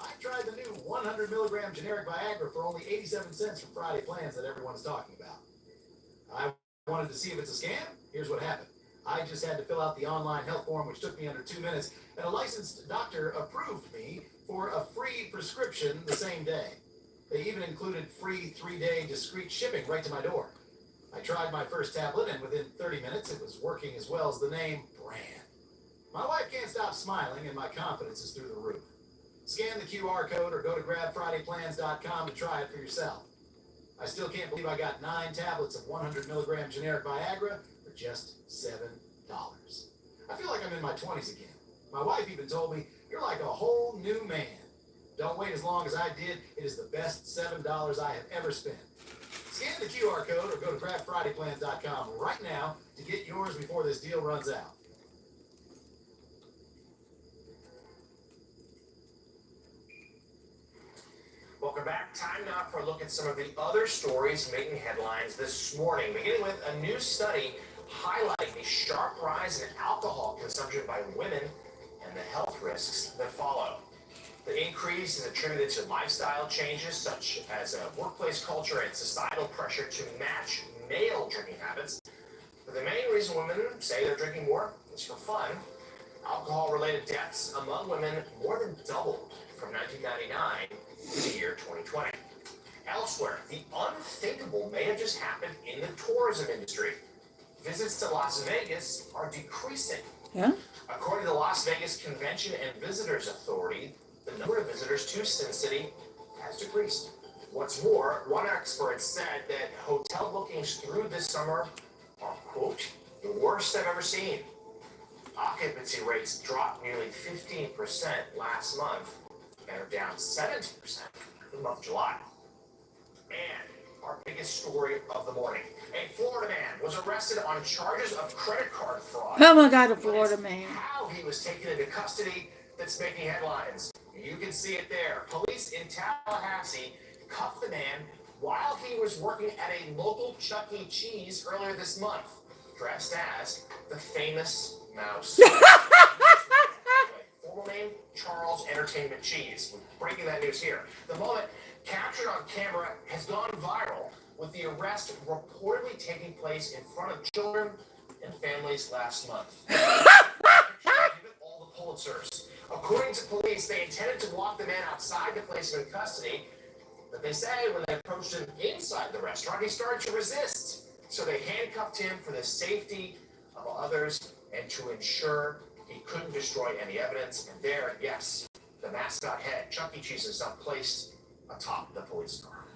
I tried the new 100 milligram generic Viagra for only 87 cents from Friday Plans that everyone is talking about. I wanted to see if it's a scam. Here's what happened. I just had to fill out the online health form, which took me under 2 minutes, and a licensed doctor approved me for a free prescription the same day. They even included free 3-day discreet shipping right to my door. I tried my first tablet, and within 30 minutes, it was working as well as the name brand. My wife can't stop smiling, and my confidence is through the roof. Scan the QR code or go to grabfridayplans.com to try it for yourself. I still can't believe I got 9 tablets of 100 milligram generic Viagra for just $7. I feel like I'm in my 20s again. My wife even told me, "You're like a whole new man." Don't wait as long as I did. It is the best $7 I have ever spent. Scan the QR code or go to grabfridayplans.com right now to get yours before this deal runs out. Welcome back. Time now for a look at some of the other stories making headlines this morning, beginning with a new study highlighting the sharp rise in alcohol consumption by women and the health risks that follow. The increase is attributed to lifestyle changes such as a workplace culture and societal pressure to match male drinking habits. But the main reason women say they're drinking more is for fun. Alcohol-related deaths among women more than doubled from 1999 to the year 2020. Elsewhere, the unthinkable may have just happened in the tourism industry. Visits to Las Vegas are decreasing. Yeah? According to the Las Vegas Convention and Visitors Authority, the number of visitors to Sin City has decreased. What's more, one expert said that hotel bookings through this summer are, quote, the worst I've ever seen. Occupancy rates dropped nearly 15% last month and are down 70% for the month of July. And our biggest story of the morning. A Florida man was arrested on charges of credit card fraud. Oh my God, a Florida man. How he was taken into custody that's making headlines. You can see it there. Police in Tallahassee cuffed the man while he was working at a local Chuck E. Cheese earlier this month, dressed as the famous mouse. Formal name, Charles Entertainment Cheese. We're breaking that news here. The moment captured on camera has gone viral, with the arrest reportedly taking place in front of children and families last month. All the Pulitzers. According to police, they intended to walk the man outside to place him in custody, But they say when they approached him inside the restaurant, he started to resist. So they handcuffed him for the safety of others and to ensure he couldn't destroy any evidence. And there, yes, the mascot head, Chuck E. Cheese himself, placed atop the police car.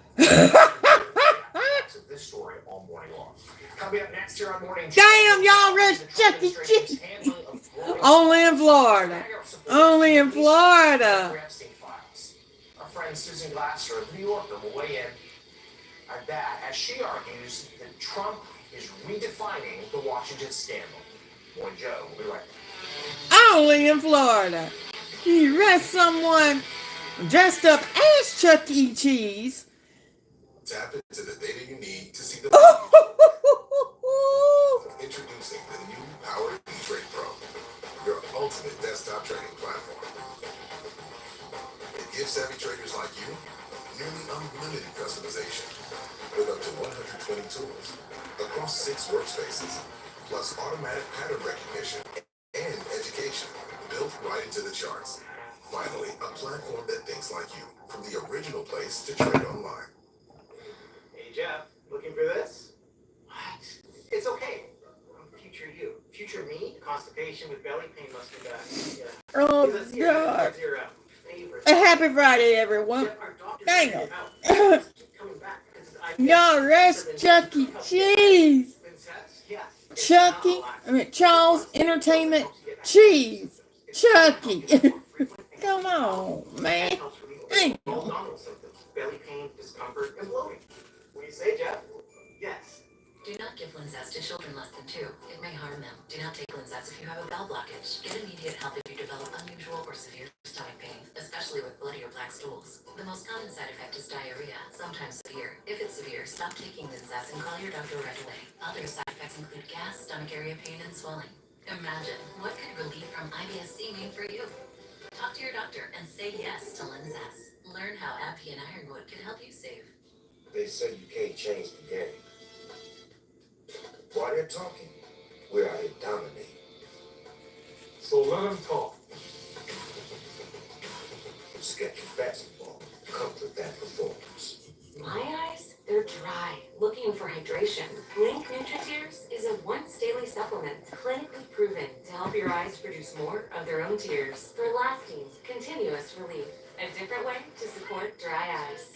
Of this story all morning long. Coming up next here on Morning Joe. Damn, y'all rich Chuck E. Cheese. Only in Florida. Only in Florida. Our friend Susan Glasser of New Yorker will weigh in on that as she argues that Trump is redefining the Washington scandal. Morning Joe will be right back. Only in Florida. You arrest someone dressed up as Chuck E. Cheese. Tap into the data you need to see the Introducing the new Power E-Trade Pro, your ultimate desktop trading platform. It gives savvy traders like you nearly unlimited customization with up to 120 tools across 6 workspaces, plus automatic pattern recognition and education built right into the charts. Finally, a platform that thinks like you, from the original place to trade online. Hey Jeff, looking for this? What? It's okay. Future you. Future me? Constipation with belly pain must be back. Yeah. Oh, God. Your favorite. Happy Friday, everyone. Damn. Y'all rest Chuck E. Cheese. Charles Entertainment Cheese. Chucky. Come on, man. Damn. Belly pain, discomfort, and bloating. What do you say, Jeff? Yes. Do not give Linzess to children less than 2. It may harm them. Do not take Linzess if you have a bowel blockage. Get immediate help if you develop unusual or severe stomach pain, especially with bloody or black stools. The most common side effect is diarrhea, sometimes severe. If it's severe, stop taking Linzess and call your doctor right away. Other side effects include gas, stomach area pain, and swelling. Imagine, what could relief from IBS-C mean for you? Talk to your doctor and say yes to Linzess. Learn how Appy and Ironwood can help you save. They say you can't change the game. While they're talking, we're out here dominating. So let them talk. Sketchy basketball comes with that performance. My eyes, they're dry, looking for hydration. Link NutriTears is a once daily supplement, clinically proven to help your eyes produce more of their own tears for lasting, continuous relief. A different way to support dry eyes.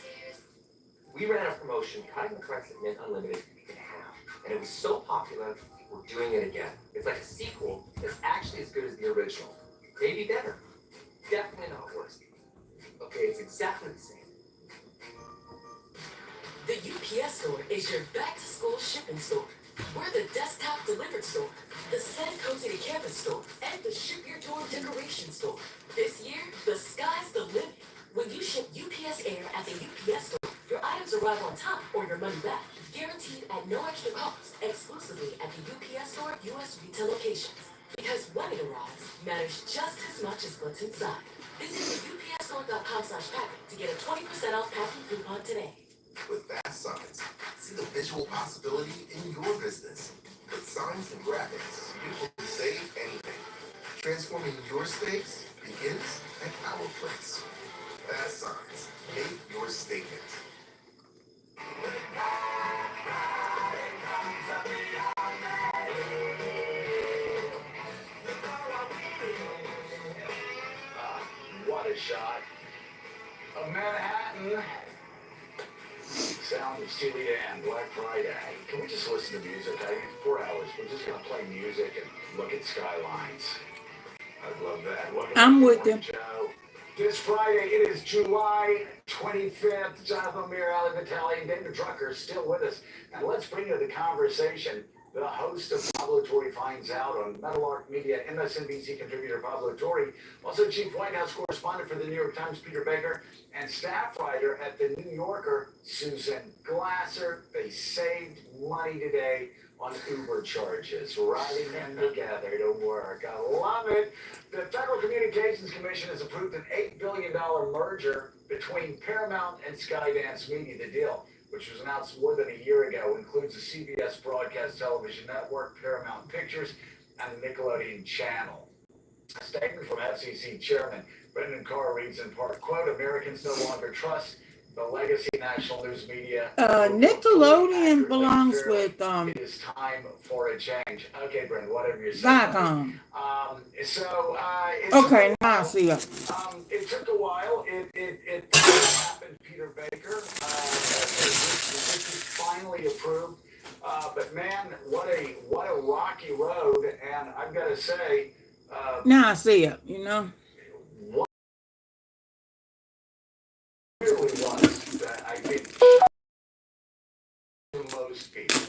We ran a promotion cutting the price of Mint Unlimited in half, and it was so popular, we're doing it again. It's like a sequel that's actually as good as the original. Maybe better. Definitely not worse. Okay, it's exactly the same. The UPS store is your back-to-school shipping store. We're the desktop delivered store, the San City campus store, and the ship your door decoration store. This year, the sky's the limit. When you ship UPS Air at the UPS store, your items arrive on time or your money back. Guaranteed at no extra cost, exclusively at the UPS store US retail locations. Because when it arrives matters just as much as what's inside. Visit the upsstore.com/packet to get a 20% off packing coupon today. With Fast Signs, see the visual possibility in your business. With signs and graphics, you can save anything. Transforming your space begins at our place. Fast Signs, make your statement. What a shot of Manhattan. Sound of Celia and Black Friday. Can we just listen to music? 4 hours. We're just going to play music and look at skylines. I love that. Welcome I'm to with Morning them. Joe. This Friday, it is July 25th. Jonathan O'Meara, Ali Vitale, and David Drucker still with us. And let's bring you the conversation. The host of Pablo Torre Finds Out on Meadowlark Media, MSNBC contributor Pablo Torre, also chief White House correspondent for the New York Times, Peter Baker, and staff writer at the New Yorker, Susan Glasser. They saved money today on Uber charges, riding them together to work. I love it. The Federal Communications Commission has approved an $8 billion merger between Paramount and Skydance Media. The deal, which was announced more than a year ago, includes the CBS Broadcast Television Network, Paramount Pictures, and the Nickelodeon Channel. A statement from FCC Chairman Brendan Carr reads in part, quote, Americans no longer trust the legacy national news media. Nickelodeon belongs with It is time for a change. Okay, Brent, whatever you say. Viacom. It Okay, now I see it. It took a while. It happened, Peter Baker. This is finally approved. But man, what a rocky road. And I've got to say, Now I see it, you know. what really was that I think to most people.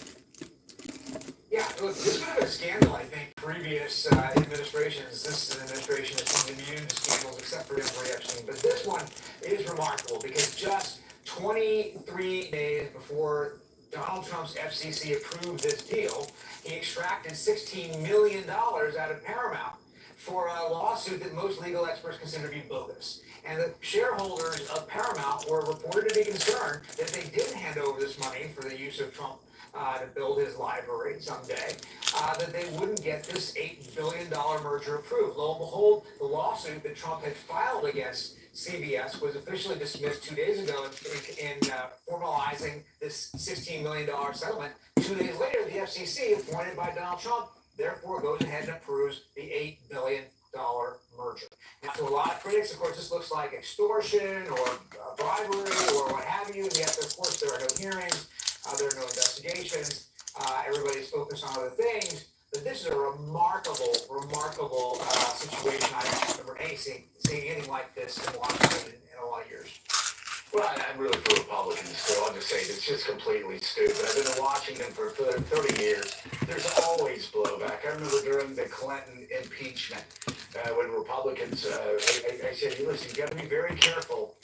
Yeah, look, this has been a scandal, I think, previous administrations. This administration has been immune to scandals except for Jeffrey Epstein. But this one is remarkable because just 23 days before Donald Trump's FCC approved this deal, he extracted $16 million out of Paramount for a lawsuit that most legal experts consider to be bogus. And the shareholders of Paramount were reported to be concerned that they didn't hand over this money for the use of Trump to build his library someday, that they wouldn't get this $8 billion merger approved. Lo and behold, the lawsuit that Trump had filed against CBS was officially dismissed 2 days ago in formalizing this $16 million settlement. 2 days later, the FCC, appointed by Donald Trump, therefore goes ahead and approves the $8 billion merger. Now, to a lot of critics, of course, this looks like extortion or bribery or what have you, and yet, of course, there are no hearings. There are no investigations. Everybody's focused on other things. But this is a remarkable situation. I don't remember seeing anything like this in Washington in a lot of years. Well, I'm really for Republicans, so I'll just say it's just completely stupid. I've been in Washington for 30 years. There's always blowback. I remember during the Clinton impeachment, when Republicans, I said, hey, listen, you got to be very careful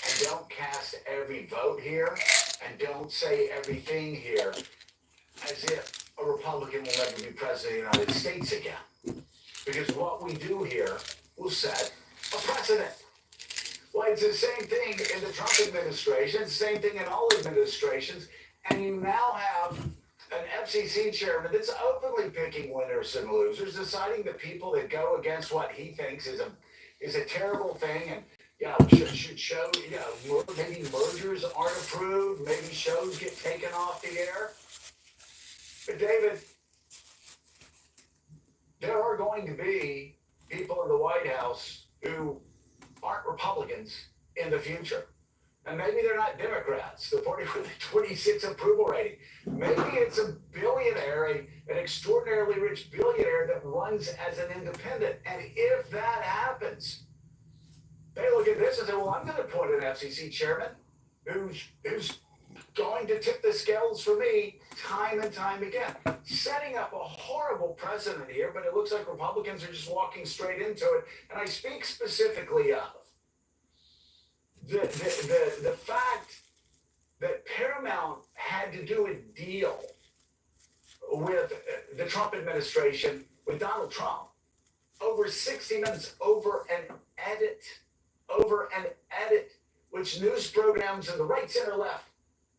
and don't cast every vote here. And don't say everything here as if a Republican will never be president of the United States again. Because what we do here will set a precedent. Well, it's the same thing in the Trump administration, it's the same thing in all administrations, and you now have an FCC chairman that's openly picking winners and losers, deciding the people that go against what he thinks is a terrible thing, and should show, maybe mergers aren't approved, maybe shows get taken off the air. But David, there are going to be people in the White House who aren't Republicans in the future. And maybe they're not Democrats, the party with the 26 approval rating. Maybe it's a billionaire, an extraordinarily rich billionaire that runs as an independent. And if that happens, they look at this and say, well, I'm going to appoint an FCC chairman who's going to tip the scales for me time and time again. Setting up a horrible precedent here, but it looks like Republicans are just walking straight into it. And I speak specifically of the fact that Paramount had to do a deal with the Trump administration, with Donald Trump, over 60 minutes, over an edit, which news programs in the right, center, left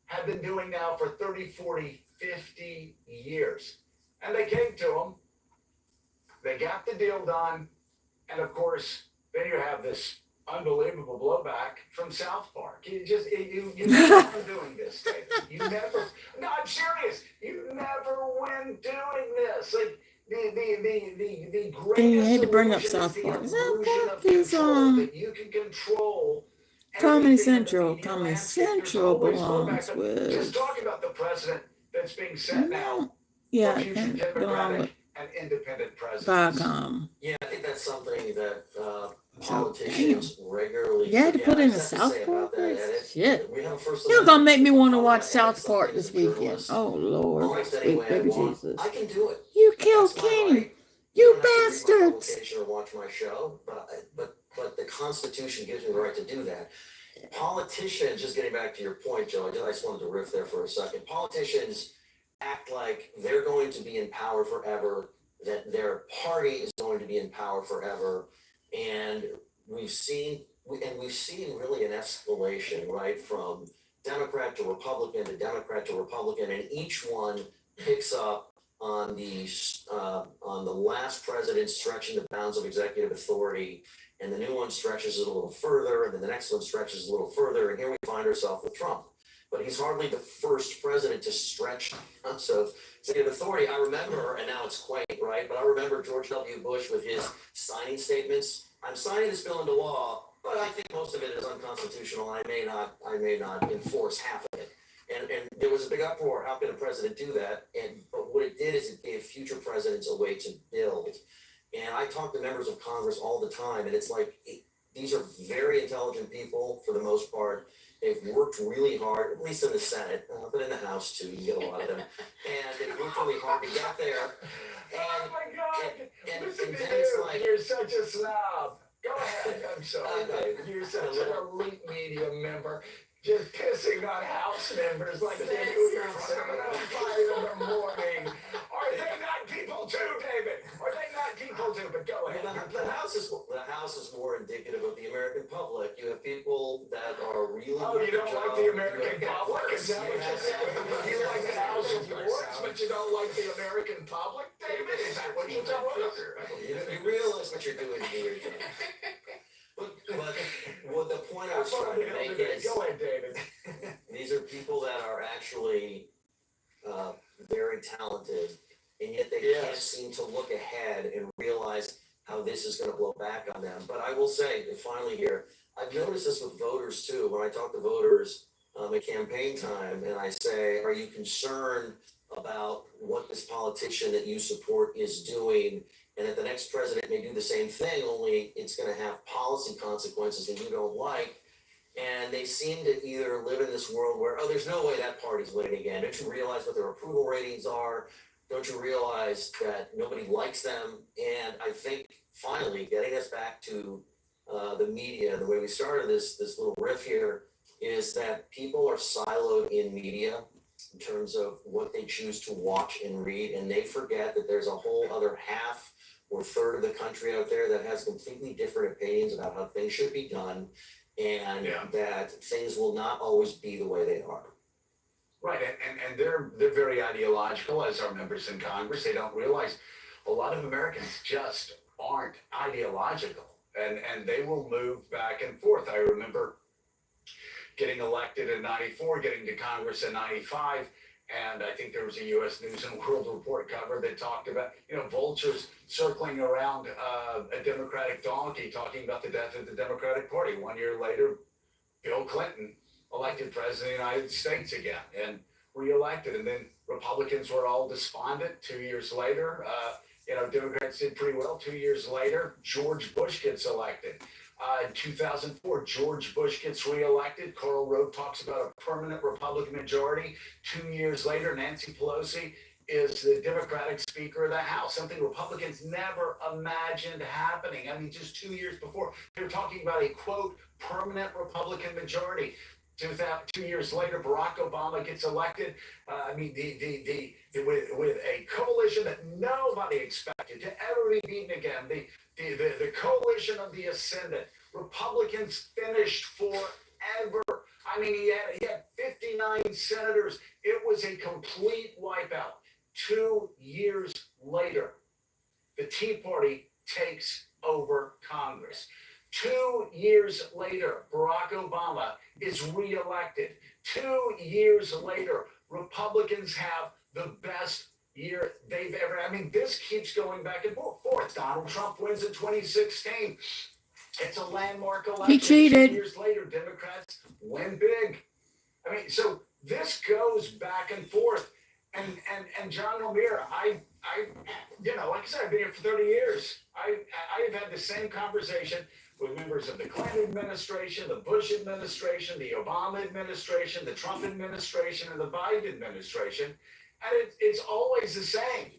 have been doing now for 30, 40, 50 years. And they came to him, they got the deal done, and of course, then you have this unbelievable blowback from South Park. You never doing this, David. You never, no, I'm serious, you never win doing this. Like, the greatest and you had to bring up South Park. South Park is that you can control Comedy Central. Comedy Central belongs Just with talk about the president that's being set now. yeah, Future and belong with Democratic and independent presidents. Viacom. Yeah, I think that's something that politicians regularly You had to forget. put in I a have to South say Park? about that, Shit. we have a First You're Amendment gonna make me want to in watch Colorado. South Park this weekend. Oh Lord, Almost sweet any way I baby want. Jesus. I can do it. You killed That's my Kenny. right. You don't have to read my bastards. publication or watch my show, but the Constitution gives me the right to do that. Politicians, just getting back to your point, Joe, I just wanted to riff there for a second. Politicians act like they're going to be in power forever, that their party is going to be in power forever, and we've seen really an escalation, right, from Democrat to Republican to Democrat to Republican, and each one picks up on the last president stretching the bounds of executive authority and the new one stretches it a little further, and then the next one stretches a little further, and here we find ourselves with Trump. But he's hardly the first president to stretch amounts of executive authority. I remember, and now it's quaint, right? But I remember George W. Bush with his signing statements. I'm signing this bill into law, but I think most of it is unconstitutional. I may not enforce half of it. And there was a big uproar. How can a president do that? But what it did is it gave future presidents a way to build. And I talk to members of Congress all the time, and it's like these are very intelligent people for the most part. They've worked really hard, at least in the Senate, but in the House too, you get a lot of them. And they've worked really hard to get there. Oh my God! And Listen to then you. it's like, You're such a snob. Go ahead. I'm sorry, David. You're such an elite media member. Just pissing on House members like they do at 7:05 in the morning. Are they not people too, David? Are they not people too? But go ahead. the House is more indicative of the American public. You have people that are really Oh, you don't like the American public? Is Is that what you're saying? You like the House of Lords, but you don't like the American public, David? Is that what you're telling us? You realize what you're doing here. But what the point I was trying to make is, go ahead, David. These are people that are actually very talented, and yet they can't seem to look ahead and realize how this is going to blow back on them. But I will say, finally here, I've noticed this with voters too. When I talk to voters at campaign time, and I say, are you concerned about what this politician that you support is doing? And that the next president may do the same thing, only it's going to have policy consequences that you don't like. And they seem to either live in this world where, oh, there's no way that party's winning again. Don't you realize what their approval ratings are? Don't you realize that nobody likes them? And I think finally getting us back to the media, the way we started this little riff here, is that people are siloed in media in terms of what they choose to watch and read, and they forget that there's a whole other half or third of the country out there that has completely different opinions about how things should be done, and that things will not always be the way they are. Right, and they're very ideological, as our members in Congress. They don't realize a lot of Americans just aren't ideological, and they will move back and forth. I remember getting elected in '94, getting to Congress in '95. And I think there was a U.S. News and World Report cover that talked about, vultures circling around a Democratic donkey, talking about the death of the Democratic Party. 1 year later, Bill Clinton elected president of the United States again and reelected. And then Republicans were all despondent. 2 years later, Democrats did pretty well. 2 years later, George Bush gets elected. In 2004, George Bush gets reelected. Karl Rove talks about a permanent Republican majority. 2 years later, Nancy Pelosi is the Democratic Speaker of the House, something Republicans never imagined happening. I mean, just 2 years before, they were talking about a, quote, permanent Republican majority. 2 years later, Barack Obama gets elected. With a coalition that nobody expected to ever be beaten again. The coalition of the ascendant. Republicans finished forever. I mean, he had 59 senators. It was a complete wipeout. 2 years later, the Tea Party takes over Congress. 2 years later, Barack Obama is reelected. 2 years later, Republicans have the best year they've ever. I mean, this keeps going back and forth. Donald Trump wins in 2016. It's a landmark election. He cheated. 2 years later, Democrats win big. I mean, so this goes back and forth. And John O'Meara, like I said, I've been here for 30 years. I've had the same conversation with members of the Clinton administration, the Bush administration, the Obama administration, the Trump administration, and the Biden administration. And it's always the same.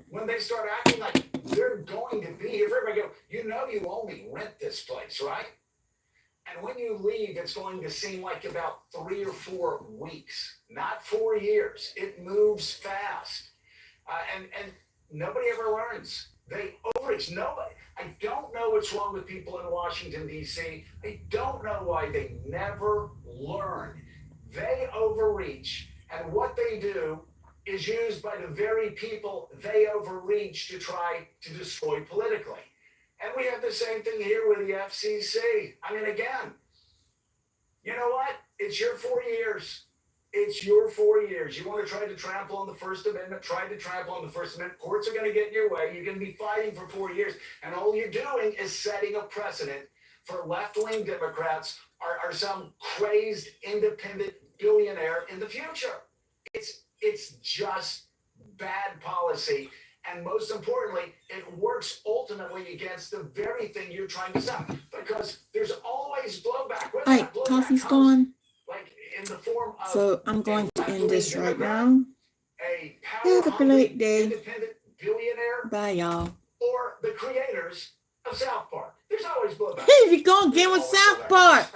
When they start acting like they're going to be here, everybody go, you only rent this place, right? And when you leave, it's going to seem like about 3 or 4 weeks, not 4 years. It moves fast. And nobody ever learns. They overreach. Nobody. I don't know what's wrong with people in Washington, D.C. I don't know why they never learn. They overreach. And what they do is used by the very people they overreach to try to destroy politically. And we have the same thing here with the FCC. I mean, again, you know what? It's your 4 years. It's your 4 years. You want to try to trample on the First Amendment, try to trample on the First Amendment. Courts are going to get in your way. You're going to be fighting for 4 years. And all you're doing is setting a precedent for left-wing Democrats or some crazed independent billionaire in the future. It's just bad policy. And most importantly, it works ultimately against the very thing you're trying to stop. Because there's always blowback. All right, coffee's gone. Like in the form of So I'm going to end this right now. Have a great day. Independent billionaire. Bye, y'all. Or the creators of South Park. There's always blowback. Hey, you're going to get with South Park.